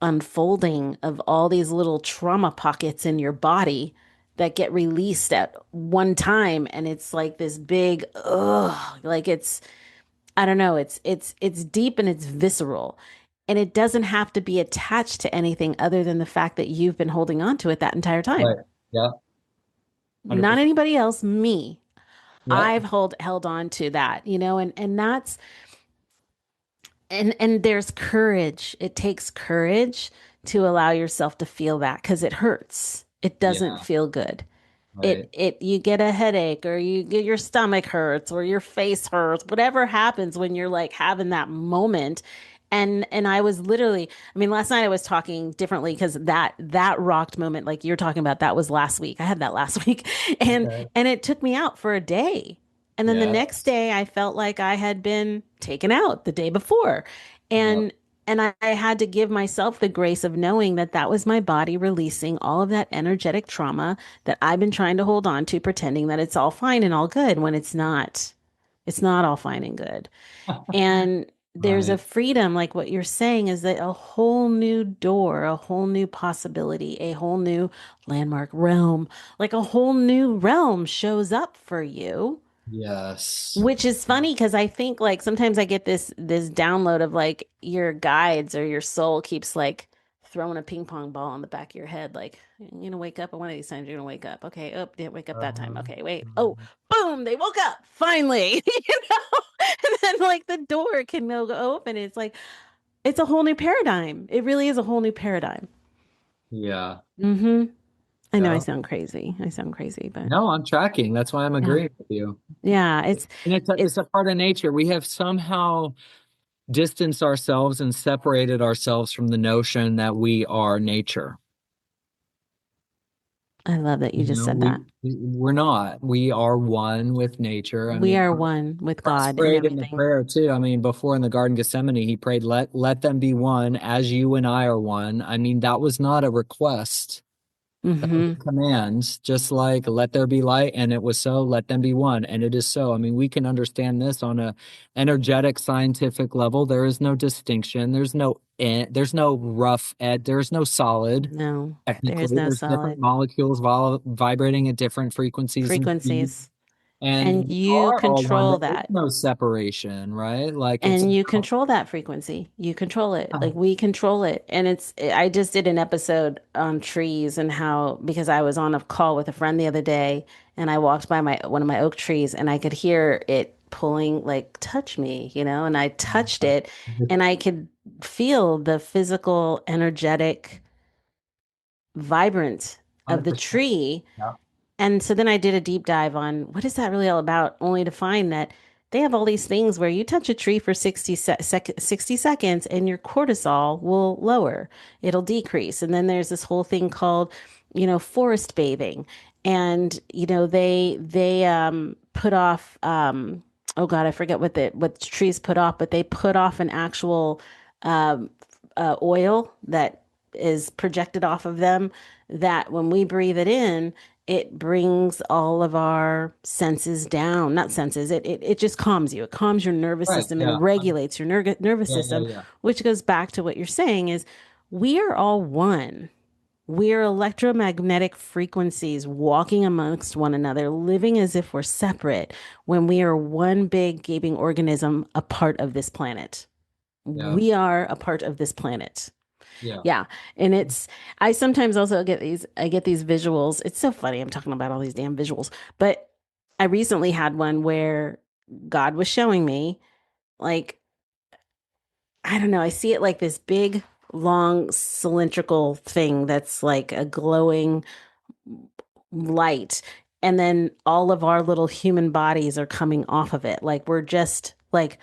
unfolding of all these little trauma pockets in your body that get released at one time. And it's like this big, ugh, like I don't know, it's deep and it's visceral. And it doesn't have to be attached to anything other than the fact that you've been holding on to it that entire time. Right. Yeah. Not 100%. anybody else, me. Yeah. I've held on to that, and that's and there's courage. It takes courage to allow yourself to feel that because it hurts. It doesn't Yeah. feel good. Right. You get a headache or you get your stomach hurts or your face hurts, whatever happens when you're like having that moment. And I was literally, I mean, last night I was talking differently because that rocked moment, like you're talking about, that was last week. I had that last week, and Okay. and it took me out for a day. And then the next Yes. day I felt like I had been taken out the day before. Yep. And I had to give myself the grace of knowing that that was my body releasing all of that energetic trauma that I've been trying to hold on to, pretending that it's all fine and all good when it's not. It's not all fine and good. And there's a Right. freedom, like what you're saying, is that a whole new door, a whole new possibility, a whole new landmark realm, like a whole new realm shows up for you, Yes. which is funny because I think like sometimes I get this download of like your guides or your soul keeps like throwing a ping pong ball on the back of your head, like you're gonna wake up, and one of these times you're gonna wake up. Okay, oh, didn't wake up that time. Uh-huh. Okay, wait. Oh, Mhm. boom, they woke up finally. And then like the door can go open. It's like it's a whole new paradigm. It really is a whole new paradigm. Yeah. Mm-hmm. I know I Yeah. sound crazy. I sound crazy, but No, I'm tracking. That's why I'm yeah, agreeing with you. yeah. And it's It's a part of nature. We have somehow distanced ourselves and separated ourselves from the notion that we are nature. I love that you You just know, said that. we're not. We are one with nature. I We mean, are one with Christ God and prayed in the everything. prayer too. I mean, before in the Garden of Gethsemane, he prayed, let them be one as you and I are one. I mean, that was not a request. That was Mm-hmm. a command, just like let there be light, and it was so, let them be one, and it is so. I mean, we can understand this on a energetic scientific level. There is no distinction. There's no rough ed, there's no solid. No, there is Technically, no there's different solid molecules vibrating at different frequencies and speeds, frequencies. and And we you are all one. control There is that. no separation, right? Like it's And you about, control that frequency. You control it. Like we control it. And I just did an episode on trees and how, because I was on a call with a friend the other day and I walked by one of my oak trees and I could hear it pulling, like, touch me, and I touched it and I could feel the physical, energetic, vibrant of the 100%. tree. Yeah. And so then I did a deep dive on what is that really all about, only to find that they have all these things where you touch a tree for 60 seconds and your cortisol will lower, it'll decrease. And then there's this whole thing called, forest bathing. And, they put off, oh God, I forget what the trees put off, but they put off an actual um, oil that is projected off of them that when we breathe it in, it brings all of our senses down. Not senses, it just calms you. It calms your nervous Right. system Yeah. and regulates your nervous Yeah. Yeah. system, Yeah. which goes back to what you're saying is we are all one. We are electromagnetic frequencies walking amongst one another, living as if we're separate when we are one big gaping organism, a part of this planet. Yeah. We are a part of this planet. Yeah. Yeah. And I sometimes also I get these visuals. It's so funny. I'm talking about all these damn visuals, but I recently had one where God was showing me, like, I don't know, I see it like this big, long, cylindrical thing that's like a glowing light. And then all of our little human bodies are coming off of it. Like we're just like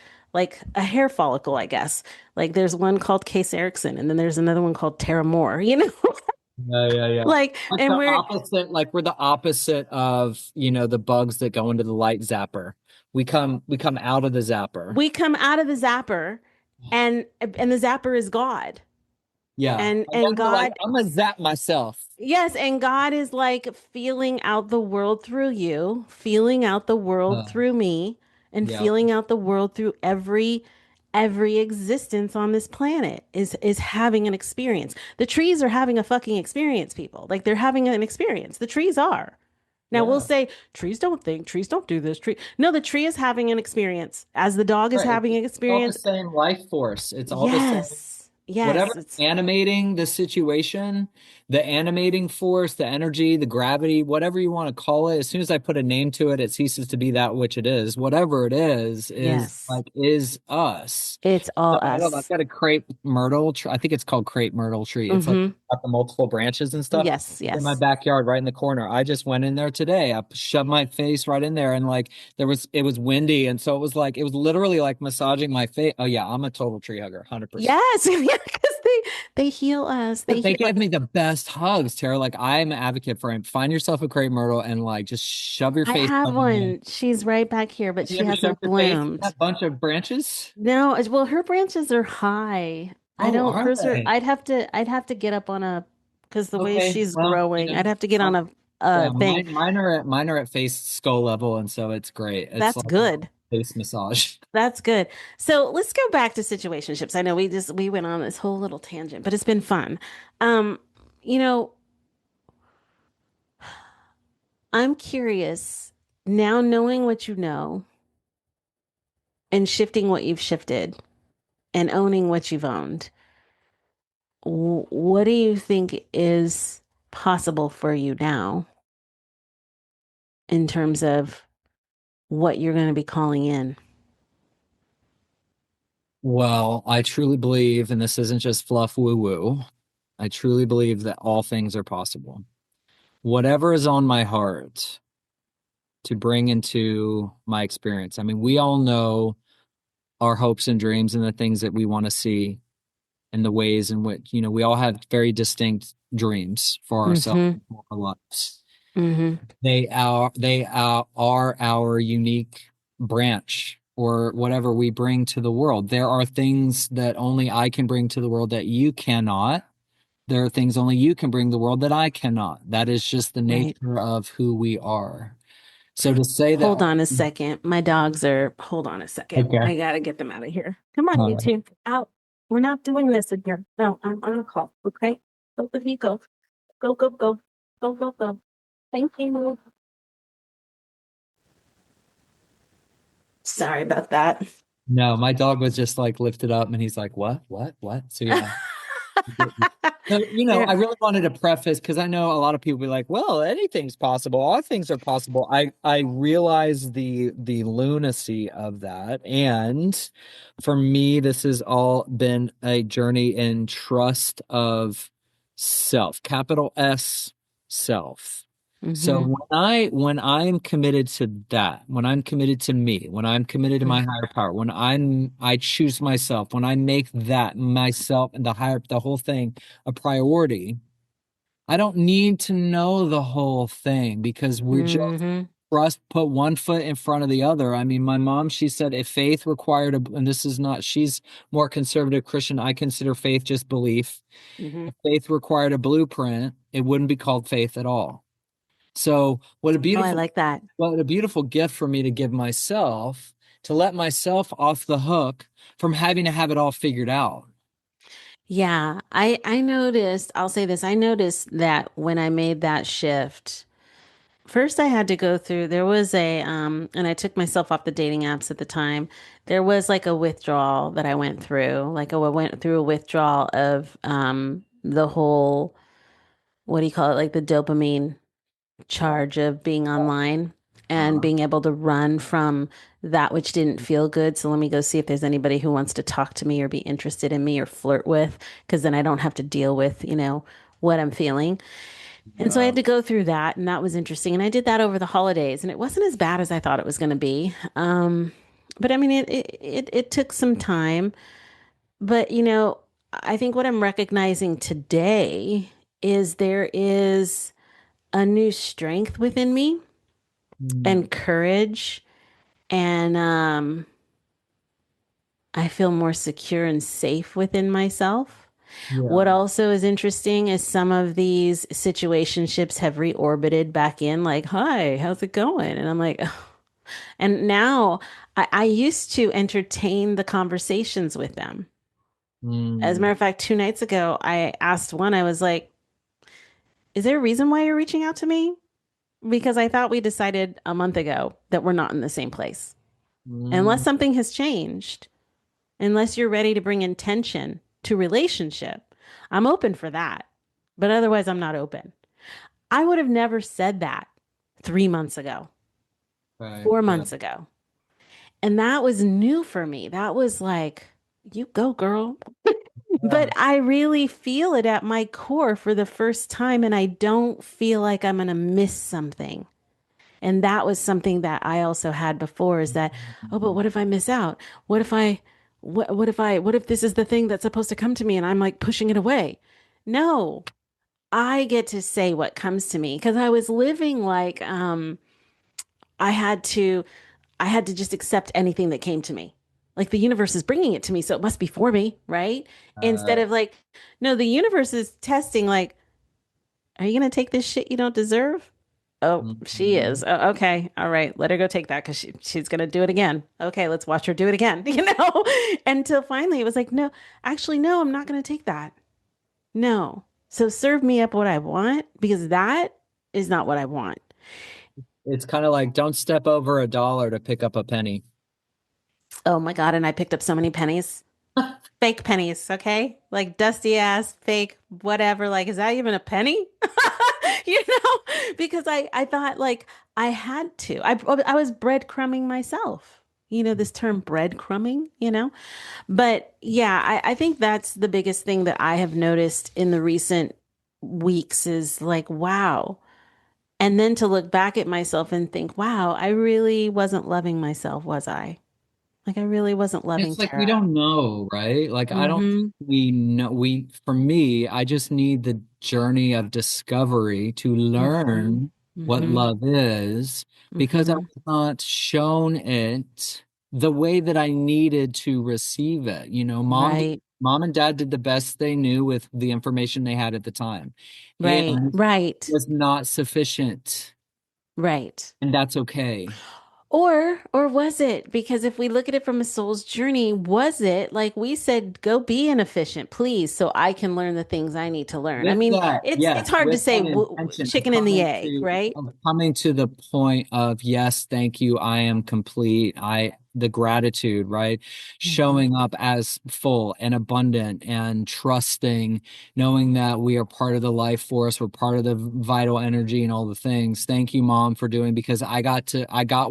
a hair follicle, I guess. Like there's one called Case Erickson, and then there's another one called Tara Moore, Yeah, yeah, yeah. like, Like the and opposite, like we're the opposite of, the bugs that go into the light zapper. We come out of the zapper. we come out of the zapper, and the zapper is God. Yeah. And And then you're like, God, I'm gonna zap myself. yes, and God is like feeling out the world through you, feeling out the world Uh, through me, and yeah. feeling out the world through every existence on this planet is having an experience. The trees are having a fucking experience, people. Like they're having an experience. The trees are. Now we'll Yeah. say trees don't think, trees don't do this, tree. No, the tree is having an experience as the dog is Right. having an It's all the experience. same life force. It's all the same. Yes. Yes, Whatever it's animating the situation, the animating force, the energy, the gravity, whatever you want to call it, as soon as I put a name to it, it ceases to be that which it is. Whatever it yes. is us. It's So all I don't know, I've us. got a crepe myrtle tree. I think it's called crepe myrtle tree. It's like Mm-hmm. got the multiple branches and stuff Yes, in my yes. backyard, right in the corner. I just went in there today. I shoved my face right in there, and like it was windy, and so it was literally like massaging my face. Oh yeah, I'm a total tree hugger, 100%. Yes, yeah, because they heal us. They They heal give us. me the best hugs, Tara. Like I'm an advocate for him. Find yourself a crepe myrtle and like just shove your I face have up in there. one. She's right back here, but Have you she ever shoved hasn't your face in bloomed. that bunch of branches? No, well, her branches are high. I Oh, don't, are hers are, they? I'd have to get up on a, because the way Okay. she's Well, growing, I'd have to get on I'll- yeah, a thing. mine are at face skull level, and so it's great. It's That's like good. face massage. That's good. So let's go back to situationships. I know we went on this whole little tangent, but it's been fun. Um, you know, I'm curious now knowing what you know and shifting what you've shifted and owning what you've owned. What do you think is possible for you now in terms of what you're going to be calling in? Well, I truly believe, and this isn't just fluff woo woo, I truly believe that all things are possible. Whatever is on my heart to bring into my experience. I mean, we all know our hopes and dreams and the things that we want to see and the ways in which, we all have very distinct dreams for ourselves Mm-hmm. and for our lives. Mm-hmm. Are our unique branch or whatever we bring to the world. There are things that only I can bring to the world that you cannot. There are things only you can bring to the world that I cannot. That is just the Right. nature of who we are. So to say that, Hold on a second. My dogs are, hold on a second. okay. I gotta get them out of here. Come on, All you right. two. Out. We're not doing this in here. No, I'm on a call. Okay. Both of you go. Go, go, go. Go, go, go. Thank you. Sorry about that. No, my dog was just like lifted up and he's like, what? So yeah. So, I They're, really wanted to preface because I know a lot of people be like, well, anything's possible. All things are possible. I realize the lunacy of that. And for me, this has all been a journey in trust of self, capital S self. So mm-hmm, when I'm committed to that, when I'm committed to me, when I'm committed to my higher power, I choose myself, when I make that myself and the whole thing a priority, I don't need to know the whole thing because we're just mm-hmm, trust put one foot in front of the other. I mean, my mom, she said if faith required and this is not, she's more conservative Christian. I consider faith just belief. mm-hmm. If faith required a blueprint, it wouldn't be called faith at all. So Oh, I like that. what a beautiful gift for me to give myself to let myself off the hook from having to have it all figured out. Yeah, I noticed, I'll say this, I noticed that when I made that shift, first I had to go through, there was and I took myself off the dating apps at the time. There was like a withdrawal that I went through. Like I went through a withdrawal of the whole, what do you call it? Like the dopamine charge of being online and Uh, being able to run from that which didn't feel good. So let me go see if there's anybody who wants to talk to me or be interested in me or flirt with, because then I don't have to deal with, what I'm feeling. And so I yeah. had to go through that, and that was interesting. And I did that over the holidays, and it wasn't as bad as I thought it was going to be. But I mean, it took some time. But I think what I'm recognizing today is there is a new strength within me Mm, and courage, and I feel more secure and safe within myself. What yeah. also is interesting is some of these situationships have reorbited back in, like, hi, how's it going? And I'm like, "Ugh." And now I used to entertain the conversations with them. As a Mm, matter of fact, 2 nights ago, I asked one, I was like, is there a reason why you're reaching out to me? Because I thought we decided a month ago that we're not in the same place. Unless mm, something has changed, unless you're ready to bring intention. to relationship, I'm open for that. But otherwise, I'm not open. I would have never said that 3 months ago, Right. four Yeah. months ago. And that was new for me. That was like, you go, girl. Yeah. But I really feel it at my core for the first time, and I don't feel like I'm going to miss something. And that was something that I also had before is that, oh, but what if I miss out? What if I, what if this is the thing that's supposed to come to me and I'm like pushing it away? No, I get to say what comes to me because I was living like, I had to, I had to just accept anything that came to me. Like the universe is bringing it to me, so it must be for me, right? Instead Uh, of like, no, the universe is testing, like, are you going to take this shit you don't deserve? Oh, she is. mhm. Oh, okay. All right. Let her go take that because she's going to do it again. Okay. Let's watch her do it again, Until finally it was like, no, actually, no, I'm not going to take that. No. So serve me up what I want because that is not what I want. It's kind of like don't step over a dollar to pick up a penny. Oh my God. And I picked up so many pennies, fake pennies. Okay. Like dusty ass, fake, whatever. Like, is that even a penny? Because I thought like I had to. I was breadcrumbing myself. This term breadcrumbing. But yeah, I think that's the biggest thing that I have noticed in the recent weeks is like, wow. And then to look back at myself and think, wow, I really wasn't loving myself, was I? Like I really wasn't loving It's like we Tara. don't know, right? Like I don't think Mm-hmm. we know for me, I just need the journey of discovery to Mm-hmm. learn what Mm-hmm. love is because I Mm-hmm. was not shown it the way that I needed to receive it. Right. Mom and dad did the best they knew with the information they had at the time. Right. And Right. was not sufficient, Right. and that's okay. Or was it? Because if we look at it from a soul's journey, was it like we said, go be inefficient, please, so I can learn the things I need to learn? I With mean, that, it's yes, hard to with say that intention chicken and the egg, right? of coming to the point of yes, thank you, I am complete. The gratitude, right? Hmm. Showing up as full and abundant and trusting, knowing that we are part of the life force, we're part of the vital energy and all the things. Thank you, Mom, for doing because I got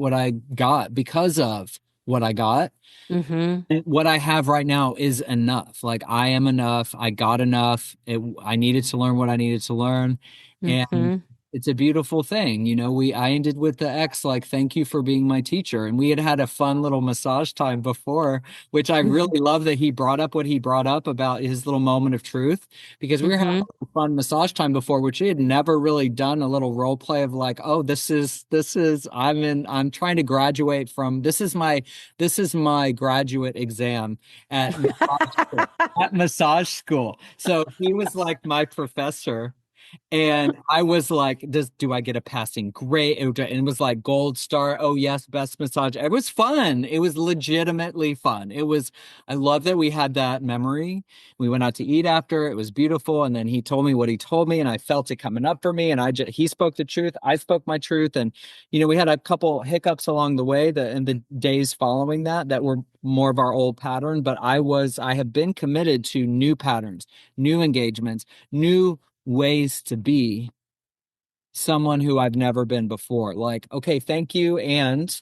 what I got because of what I got. Hmm. And what I have right now is enough. Like I am enough. I got enough. I needed to learn what I needed to learn. And Hmm. it's a beautiful thing. I ended with the ex, like, thank you for being my teacher. And we had had a fun little massage time before, which I really love that he brought up what he brought up about his little moment of truth, because we were having Hmm. a fun massage time before, which we had never really done a little role play of like, oh, I'm trying to graduate from, this is my graduate exam at massage school. At massage school. So he was like my professor. And I was like, do I get a passing grade? And it was like gold star. Oh yes, best massage. It was fun. It was legitimately fun. I love that we had that memory. We went out to eat after. It was beautiful. And then he told me what he told me, and I felt it coming up for me. And he spoke the truth. I spoke my truth. And, we had a couple hiccups along the way in the days following that were more of our old pattern. But I have been committed to new patterns, new engagements, new ways to be someone who I've never been before. Like, okay, thank you. And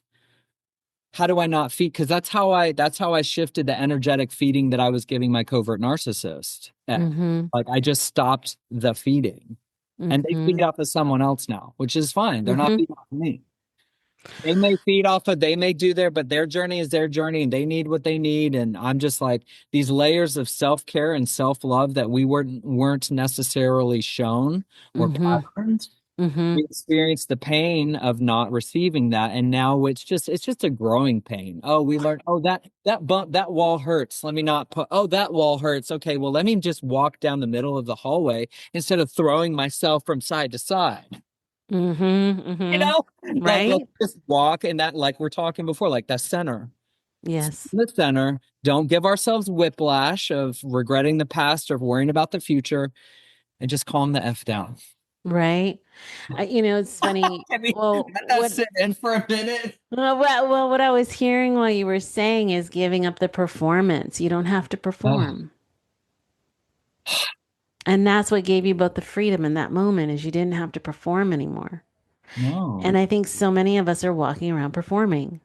how do I not feed? Because that's how I shifted the energetic feeding that I was giving my covert narcissist. Hmm. Like I just stopped the feeding. And they feed Hmm. off of someone else now, which is fine. They're not Hmm. feeding off of me. They may do but their journey is their journey and they need what they need. And I'm just like these layers of self-care and self-love that we weren't necessarily shown or Hmm. patterns. Hmm. We experienced the pain of not receiving that. And now it's just a growing pain. Oh, we learned, oh, that wall hurts. Let me not put, oh, that wall hurts. Okay, well, let me just walk down the middle of the hallway instead of throwing myself from side to side. Hmm. You Hmm. know, like let's Right? just walk in that, like we're talking before, like that center. Yes. In the center. Don't give ourselves whiplash of regretting the past or worrying about the future, and just calm the F down. Right. It's funny. Can we Well, let that sit in for a minute? what I was hearing while you were saying is giving up the performance. You don't have to Oh, perform. And that's what gave you both the freedom in that moment is you didn't have to perform anymore. And No. I think so many of us are walking around performing,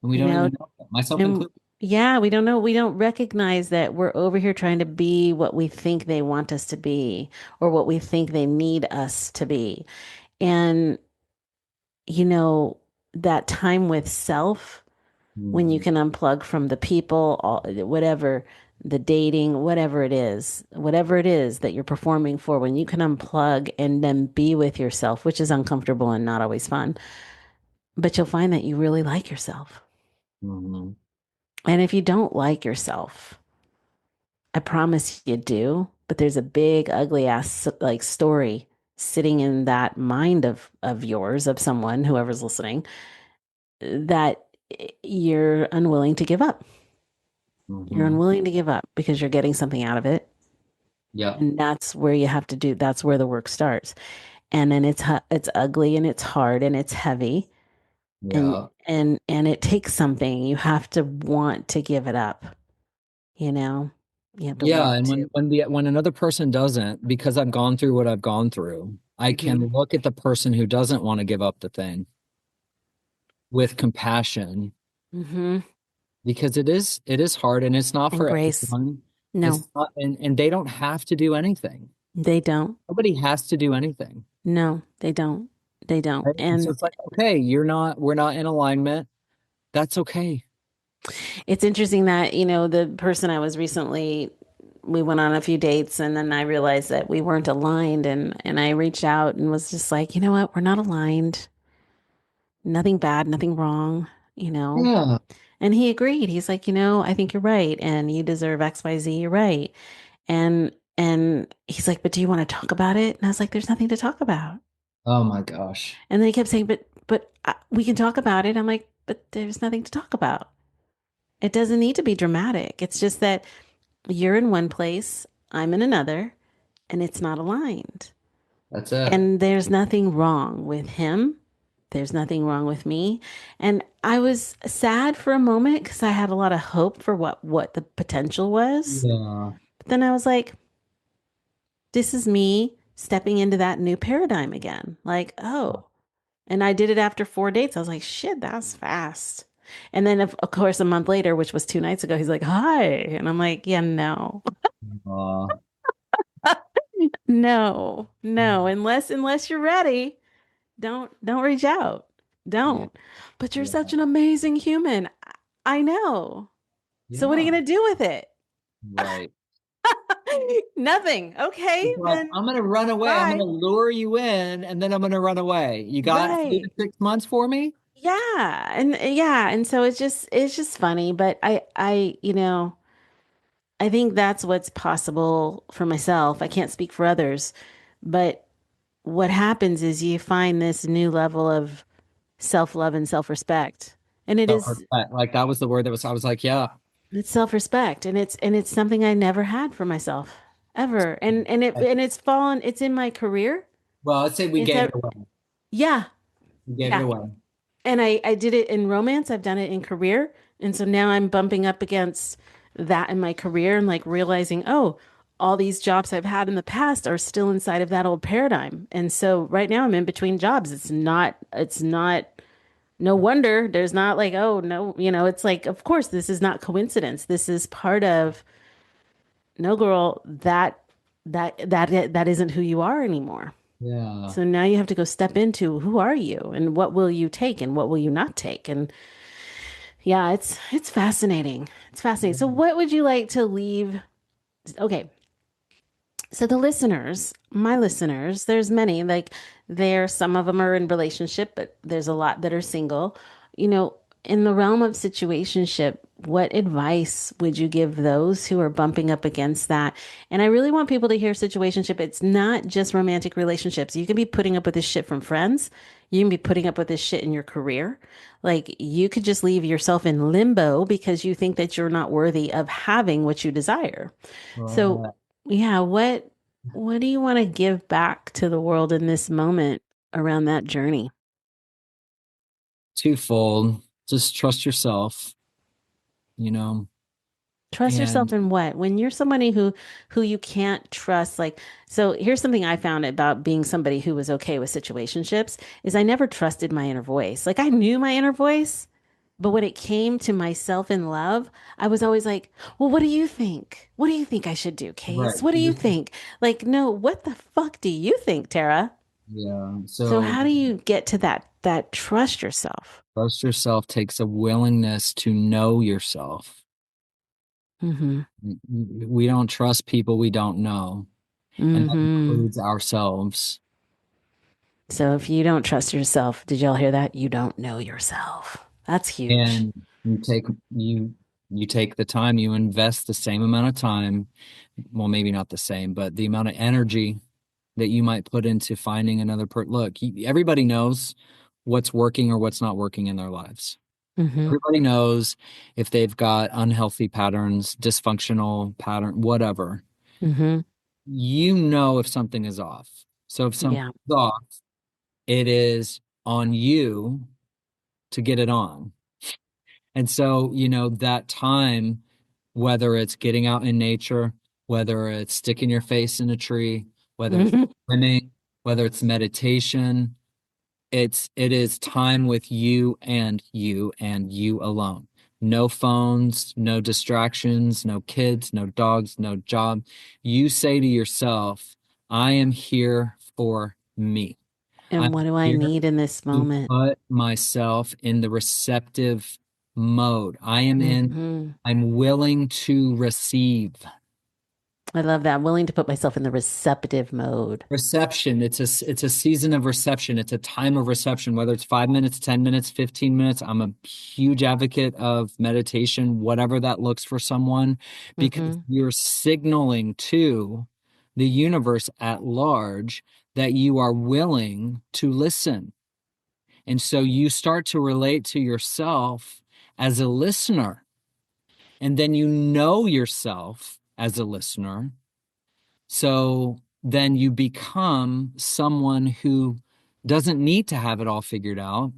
And we you don't know, even know that, myself and included. yeah, we don't know, we don't recognize that we're over here trying to be what we think they want us to be or what we think they need us to be. And, you know, that time with self when you Mhm. can unplug from the people, all, whatever, the dating, whatever it is that you're performing for, when you can unplug and then be with yourself, which is uncomfortable and not always fun, but you'll find that you really like yourself. Mhm. And if you don't like yourself, I promise you do, but there's a big, ugly ass like story sitting in that mind of yours, of someone, whoever's listening, that you're unwilling to give up. You're Mhm. unwilling to give up because you're getting something out of it. Yep. And that's where you have to do, that's where the work starts. And then it's ugly and it's hard and it's heavy and Yeah. and it takes something. You have to want to give it up, you know? You have to Yeah, want and to. when another person doesn't, because I've gone through what I've gone through, I can Hmm. look at the person who doesn't want to give up the thing with compassion Hmm. because it is hard and it's not And for grace. everyone. No, It's not, and they don't have to do anything. they don't. Nobody has to do anything. No, they don't. They don't. Right? And so And it's like, okay, we're not in alignment. That's okay. it's interesting that, the person I was recently, we went on a few dates and then I realized that we weren't aligned and I reached out and was just like, you know what? We're not aligned. Nothing bad, nothing wrong, you know. Yeah. And he agreed. He's like, I think you're right and you deserve XYZ. You're right. And he's like, but do you want to talk about it? And I was like, there's nothing to talk about. Oh my gosh. And then he kept saying, but we can talk about it. I'm like, but there's nothing to talk about. It doesn't need to be dramatic. It's just that you're in one place, I'm in another, and it's not aligned. That's it. And there's nothing wrong with him. There's nothing wrong with me. And I was sad for a moment because I had a lot of hope for what the potential was. Yeah. But then I was like, this is me stepping into that new paradigm again. Like, oh. And I did it after 4 dates. I was like, shit, that's fast. And then, of course, a month later, which was 2 nights ago, he's like, hi. And I'm like, yeah, no, Uh, no, no. Unless you're ready, don't reach out. yeah. Don't. But you're Yeah. such an amazing human. I know. So what are you Yeah. gonna do with it? Right. Nothing. Okay, It's like, then I'm gonna run away. I'm gonna bye. lure you in and then I'm gonna run away. You got 3 to Right. 6 months for me? And so it's just funny, but I think that's what's possible for myself. I can't speak for others, but what happens is you find this new level of self-love and self-respect. And Self-respect. Like that was the word that was, I was like, yeah. it's self-respect and it's something I never had for myself ever. It's in my career. Well, let's say we It's gave a it away. Yeah. We gave it Yeah. away. And I did it in romance, I've done it in career. And so now I'm bumping up against that in my career and like realizing, oh, all these jobs I've had in the past are still inside of that old paradigm. And so right now I'm in between jobs. It's not no wonder there's not like, oh no, it's like, of course, this is not coincidence. This is part of no girl, that isn't who you are anymore. Yeah. So now you have to go step into who are you and what will you take and what will you not take. And yeah, it's fascinating. It's fascinating. So what would you like to leave? Okay. So the listeners, my listeners, there's many, like some of them are in relationship, but there's a lot that are single. In the realm of situationship, what advice would you give those who are bumping up against that? And I really want people to hear situationship. It's not just romantic relationships. You can be putting up with this shit from friends. You can be putting up with this shit in your career. Like you could just leave yourself in limbo because you think that you're not worthy of having what you desire. So, Right. yeah, what do you want to give back to the world in this moment around that journey? Twofold. Just trust yourself, you know. Trust yourself And in what? When you're somebody who you can't trust, like, so here's something I found about being somebody who was okay with situationships is I never trusted my inner voice. Like I knew my inner voice, but when it came to myself in love, I was always like, well, what do you think? What do you think I should do, Case? right. What do you think? Like, no, what the fuck do you think, Tara? Yeah. So So how do you get to that trust yourself? trust yourself takes a willingness to know yourself. Mm-hmm. We don't trust people we don't know, and that Mm-hmm. includes ourselves. So if you don't trust yourself, did y'all hear that? You don't know yourself. That's huge. And you take you you take the time, you invest the same amount of time, well, maybe not the same, but the amount of energy that you might put into finding another look, everybody knows what's working or what's not working in their lives. Mm-hmm. Everybody knows if they've got unhealthy patterns, dysfunctional pattern, whatever. Mm-hmm. You know if something is off. So if something's Yeah. off, it is on you to get it on. And so, that time, whether it's getting out in nature, whether it's sticking your face in a tree, whether it's Mm-hmm. swimming, whether it's meditation, it is time with you and you alone. No phones, no distractions, no kids, no dogs, no job. You say to yourself, I am here for me. I'm And what do I here need in this to moment? put myself in the receptive mode. Mm-hmm. I'm willing to receive. I love that. I'm willing to put myself in the receptive mode. Reception, it's a season of reception. It's a time of reception, whether it's 5 minutes, 10 minutes, 15 minutes. I'm a huge advocate of meditation, whatever that looks for someone, because Mm-hmm. you're signaling to the universe at large that you are willing to listen. And so you start to relate to yourself as a listener, and then you know yourself as a listener. So then you become someone who doesn't need to have it all figured out.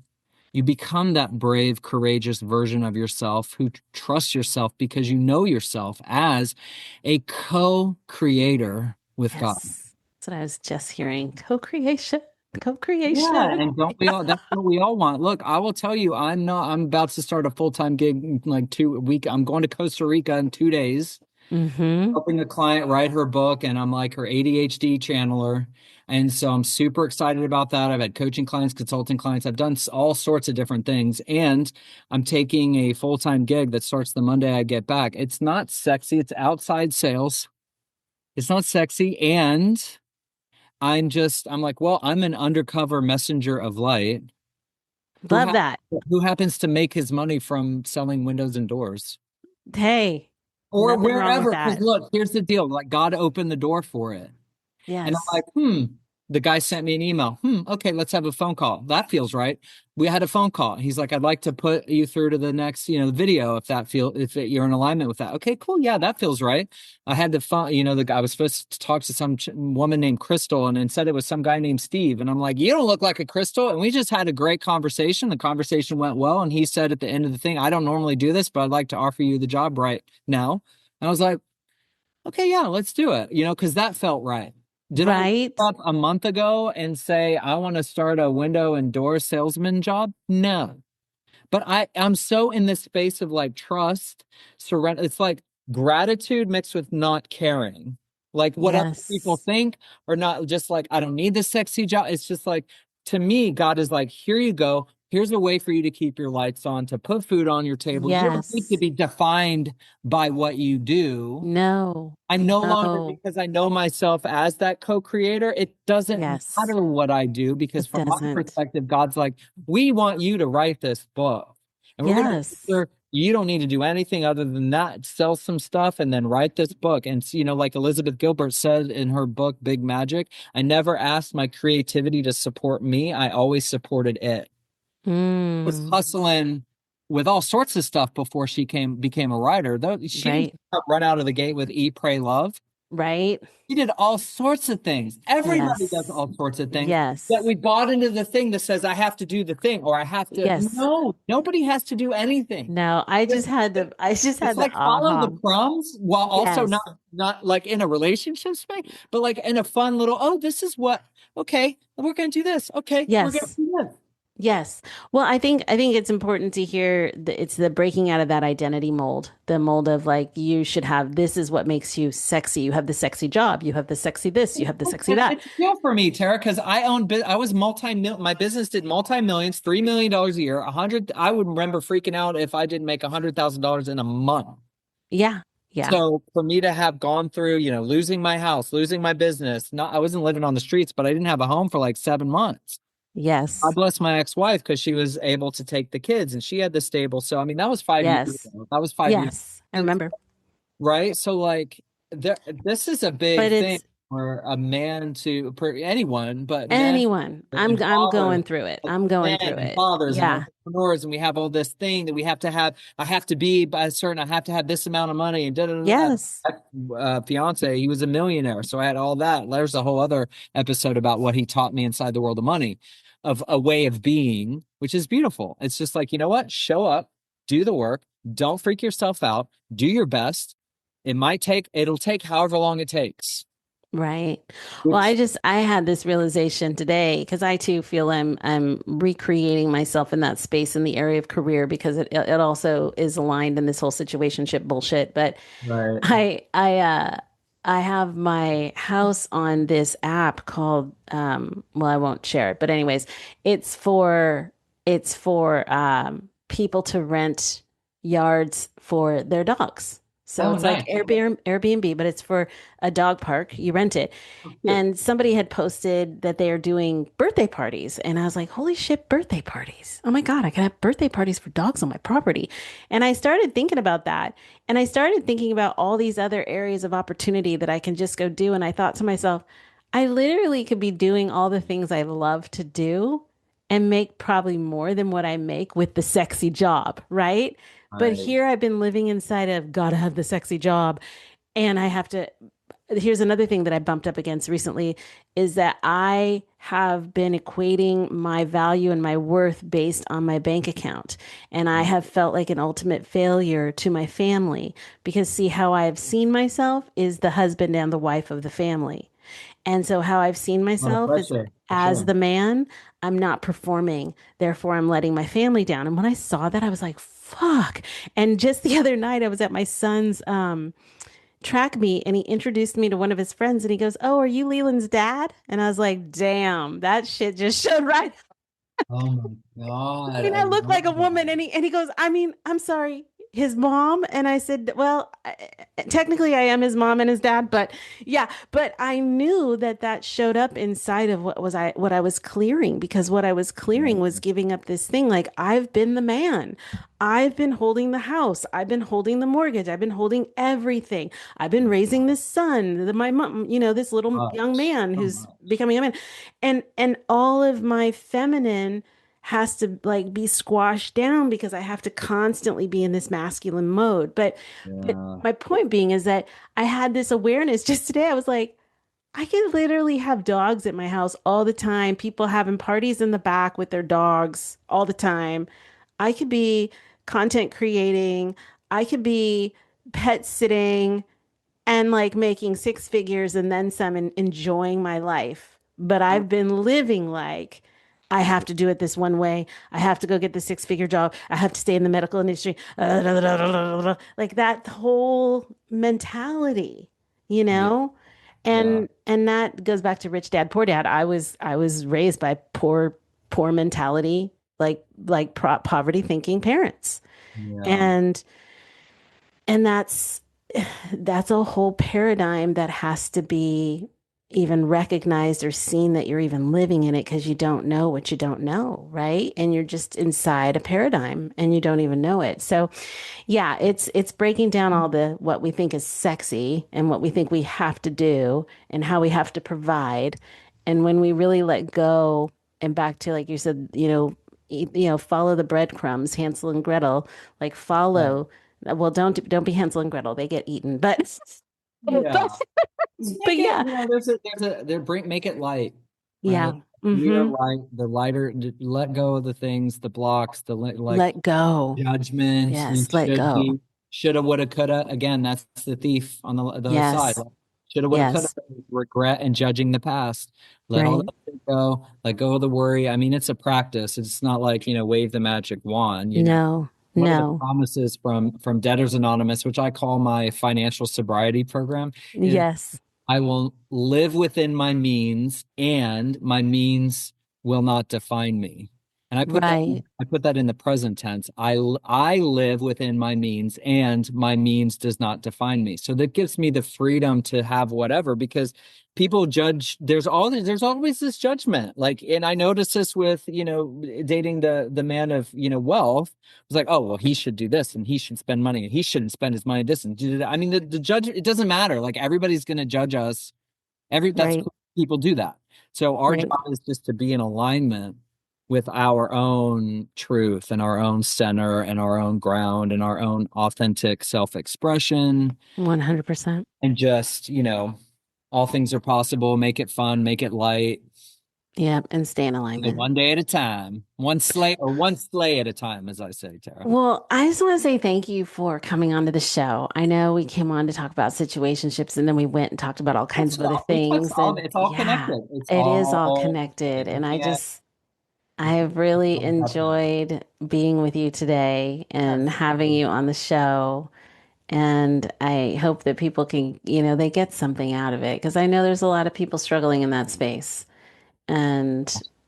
You become that brave, courageous version of yourself who trusts yourself because you know yourself as a co-creator with God. Yes. That's what I was just hearing. Co-creation. Yeah, Co-creation. and don't we all, that's what we all want. Look, I will tell you, I'm about to start a full-time gig in like 2 week. I'm going to Costa Rica in 2 days, Mm-hmm. helping a client write her book, and I'm like her ADHD channeler. And so I'm super excited about that. I've had coaching clients, consulting clients. I've done all sorts of different things. And I'm taking a full-time gig that starts the Monday I get back. It's not sexy. It's outside sales. It's not sexy. And I'm like, well, I'm an undercover messenger of light who Love ha that. who happens to make his money from selling windows and doors Hey, or nothing wrong with wherever. Because that. look, here's the deal: like God opened the door for it. And I'm Yes. like, The guy sent me an email. Okay, let's have a phone call. That feels right. We had a phone call. He's like, I'd like to put you through to the next, video if you're in alignment with that. Okay, cool. Yeah, that feels right. I had the phone, the guy I was supposed to talk to some woman named Crystal, and instead it was some guy named Steve. And I'm like, you don't look like a Crystal. And we just had a great conversation. The conversation went well. And he said at the end of the thing, I don't normally do this, but I'd like to offer you the job right now. And I was like, okay, yeah, let's do it, because that felt right. Did I wake Right? up a month ago and say, I want to start a window and door salesman job? No. But I'm so in this space of like trust, surrender. It's like gratitude mixed with not caring. Like what other people Yes. think, or not just like, I don't need this sexy job. It's just like, to me, God is like, here you go. Here's a way for you to keep your lights on, to put food on your table. You don't need to Yes. be defined by what you do. No. I'm no longer, No. because I know myself as that co-creator. It doesn't Yes. matter what I do because It from my doesn't. perspective, God's like, we want you to write this book. And we're going to make Yes. sure you don't need to do anything other than that. Sell some stuff and then write this book. And, like Elizabeth Gilbert said in her book, Big Magic, I never asked my creativity to support me. I always supported it. Was Mm. hustling with all sorts of stuff before she became a writer. Though she didn't Right. run out of the gate with Eat, Pray, Love. right? He did all sorts of things. Everybody does Yes. all sorts of things. That Yes. we bought into the thing that says I have to do the thing or I have to. Yes. No, nobody has to do anything. No, I just It's had the like follow the aha. crumbs while also Yes. not like in a relationship space, but like in a fun little, oh, this is what, okay, we're gonna do this. Okay, we're gonna Yes. do this. Yes. Well, I think it's important to hear it's the breaking out of that identity mold, the mold of like you should have this is what makes you sexy. You have the sexy job, you have the sexy this, you have the sexy that. It's real for me, Tara, because I was my business did multi-millions, $3 million a year, 100. I would remember freaking out if I didn't make $100,000 in a month. Yeah. Yeah. So for me to have gone through, losing my house, losing my business, not I wasn't living on the streets, but I didn't have a home for like 7 months. I Yes. bless my ex-wife because she was able to take the kids and she had the stable. So I mean, that was 5 years Yes. ago. That was 5 years. Yes. I remember. Right? So like this is a But big thing it's for a man for anyone, but men anyone. and I'm fathers, going through it. like I'm going men through and it. fathers and Yeah. entrepreneurs, and we have all this thing that we have to have. I have to be by a certain. I have to have this amount of money and da da da. Yes. Fiance, he was a millionaire, so I had all that. There's a whole other episode about what he taught me inside the world of money, of a way of being, which is beautiful. It's just like, you know what? Show up, do the work, don't freak yourself out, do your best. It'll take however long it takes. Right. Well, Which, I had this realization today because I too feel I'm recreating myself in that space in the area of career because it also is aligned in this whole situationship bullshit. But right. I I uh I have my house on this app called well, I won't share it, but anyways, it's for people to rent yards for their dogs. So Oh, it's like nice. Airbnb, but it's for a dog park. You rent it. Oh, cute. And somebody had posted that they are doing birthday parties. And I was like, holy shit, birthday parties. Oh my God, I can have birthday parties for dogs on my property. And I started thinking about that. And I started thinking about all these other areas of opportunity that I can just go do. And I thought to myself, I literally could be doing all the things I love to do and make probably more than what I make with the sexy job, right? But Right. here I've been living inside of gotta have the sexy job. And I have to here's another thing that I bumped up against recently is that I have been equating my value and my worth based on my bank account. And I have felt like an ultimate failure to my family because, see, how I have seen myself is the husband and the wife of the family. And so, how I've seen A lot of myself is pressure, for as sure. the man, I'm not performing. Therefore, I'm letting my family down. And when I saw that, I was like, fuck. And just the other night, I was at my son's track meet and he introduced me to one of his friends and he goes, "Oh, are you Leland's dad?" And I was like, damn, that shit just showed right. Oh my I God, mean, I I look love like a woman. that. And he goes, I mean, I'm sorry, his mom. And I said, well, technically I am his mom and his dad, but yeah, but I knew that that showed up inside of what I was clearing because what I was clearing was Yeah. giving up this thing. Like I've been the man. I've been holding the house. I've been holding the mortgage. I've been holding everything. I've been raising this son, my mom, this little young Much, man so who's much. becoming a man. And all of my feminine has to like be squashed down because I have to constantly be in this masculine mode. But Yeah. my point being is that I had this awareness just today. I was like, I could literally have dogs at my house all the time, people having parties in the back with their dogs all the time. I could be content creating, I could be pet sitting and like making six figures and then some and enjoying my life. But I've been living like I have to do it this one way. I have to go get the six-figure job. I have to stay in the medical industry. Like that whole mentality, you Yeah. know? Yeah. And that goes back to rich dad, poor dad. I was raised by poor mentality, like poverty thinking parents. Yeah. And and that's a whole paradigm that has to be even recognized or seen that you're even living in it because you don't know what you don't know, right? And you're just inside a paradigm and you don't even know it. So, yeah, it's breaking down all the what we think is sexy and what we think we have to do and how we have to provide. And when we really let go and back to like you said, follow the breadcrumbs, Hansel and Gretel, like Yeah. follow well, don't be Hansel and Gretel. They get eaten. But Yeah. But Make it, yeah, make it light, right? yeah. We are Mm-hmm. light, the lighter, let go of the things, the blocks, like Let go. judgments and Yes, let go. shoulda, woulda, coulda. Again, that's the thief on the side. Yes, Shoulda, woulda, coulda. yes. Regret and judging the past. Let all Right. that shit go. Let go of the worry. I mean, it's a practice. It's not like, wave the magic wand. No, One of the no. promises from Debtors Anonymous, which I call my financial sobriety program, is Yes. I will live within my means, and my means will not define me. And Right. I put that in the present tense. I live within my means, and my means does not define me. So that gives me the freedom to have whatever, because people judge. There's always this judgment. Like, and I noticed this with, dating the man of, wealth. It's like, oh, well, he should do this, and he should spend money, and he shouldn't spend his money this and do that. I mean, the judge, it doesn't matter. Like, everybody's going to judge us. That's Right. cool. People do that. So our Right. job is just to be in alignment with our own truth and our own center and our own ground and our own authentic self-expression, 100%. and just, all things are possible. Make it fun, make it light. Yeah. And stay in alignment. One day at a time, one sleigh at a time, as I say, Tara. Well, I just want to say thank you for coming onto the show. I know we came on to talk about situationships and then we went and talked about all kinds of other We touched things. all, And it's all yeah, connected. It's it is all all, connected. And yeah. I have really enjoyed being with you today and having Absolutely. you on the show. And I hope that people can, they get something out of it because I know there's a lot of people struggling in that space. And,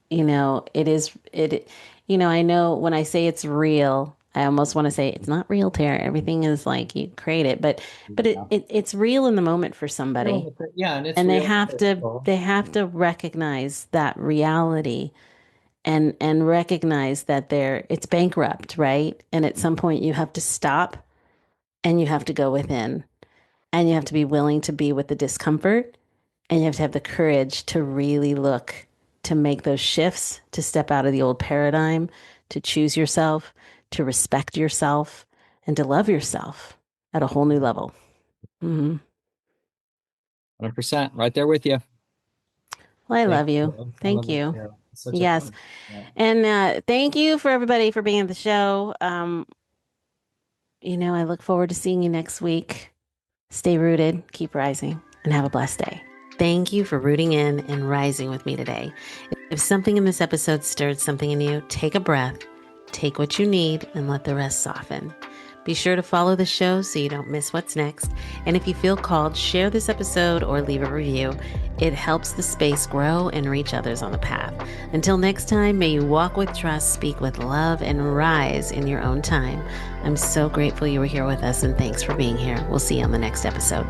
it is, I know when I say it's real, I almost want to say it's not real, Tara. Everything is like you create it, but Yeah. it's real in the moment for Real somebody. in the, yeah, and it's And real in the physical. they have to recognize that reality and recognize that it's bankrupt, right? And at some point you have to stop and you have to go within and you have to be willing to be with the discomfort and you have to have the courage to really look to make those shifts, to step out of the old paradigm, to choose yourself, to respect yourself, and to love yourself at a whole new level. Hmm. 100%. Right there with you. Well, I Thank love you. you. I Thank love it. you. Yeah. It's such a Yes. fun. Yeah. And thank you for everybody for being at the show. I look forward to seeing you next week. Stay rooted, keep rising, and have a blessed day. Thank you for rooting in and rising with me today. If something in this episode stirred something in you, take a breath, take what you need, and let the rest soften. Be sure to follow the show so you don't miss what's next. And if you feel called, share this episode or leave a review. It helps the space grow and reach others on the path. Until next time, may you walk with trust, speak with love, and rise in your own time. I'm so grateful you were here with us, and thanks for being here. We'll see you on the next episode.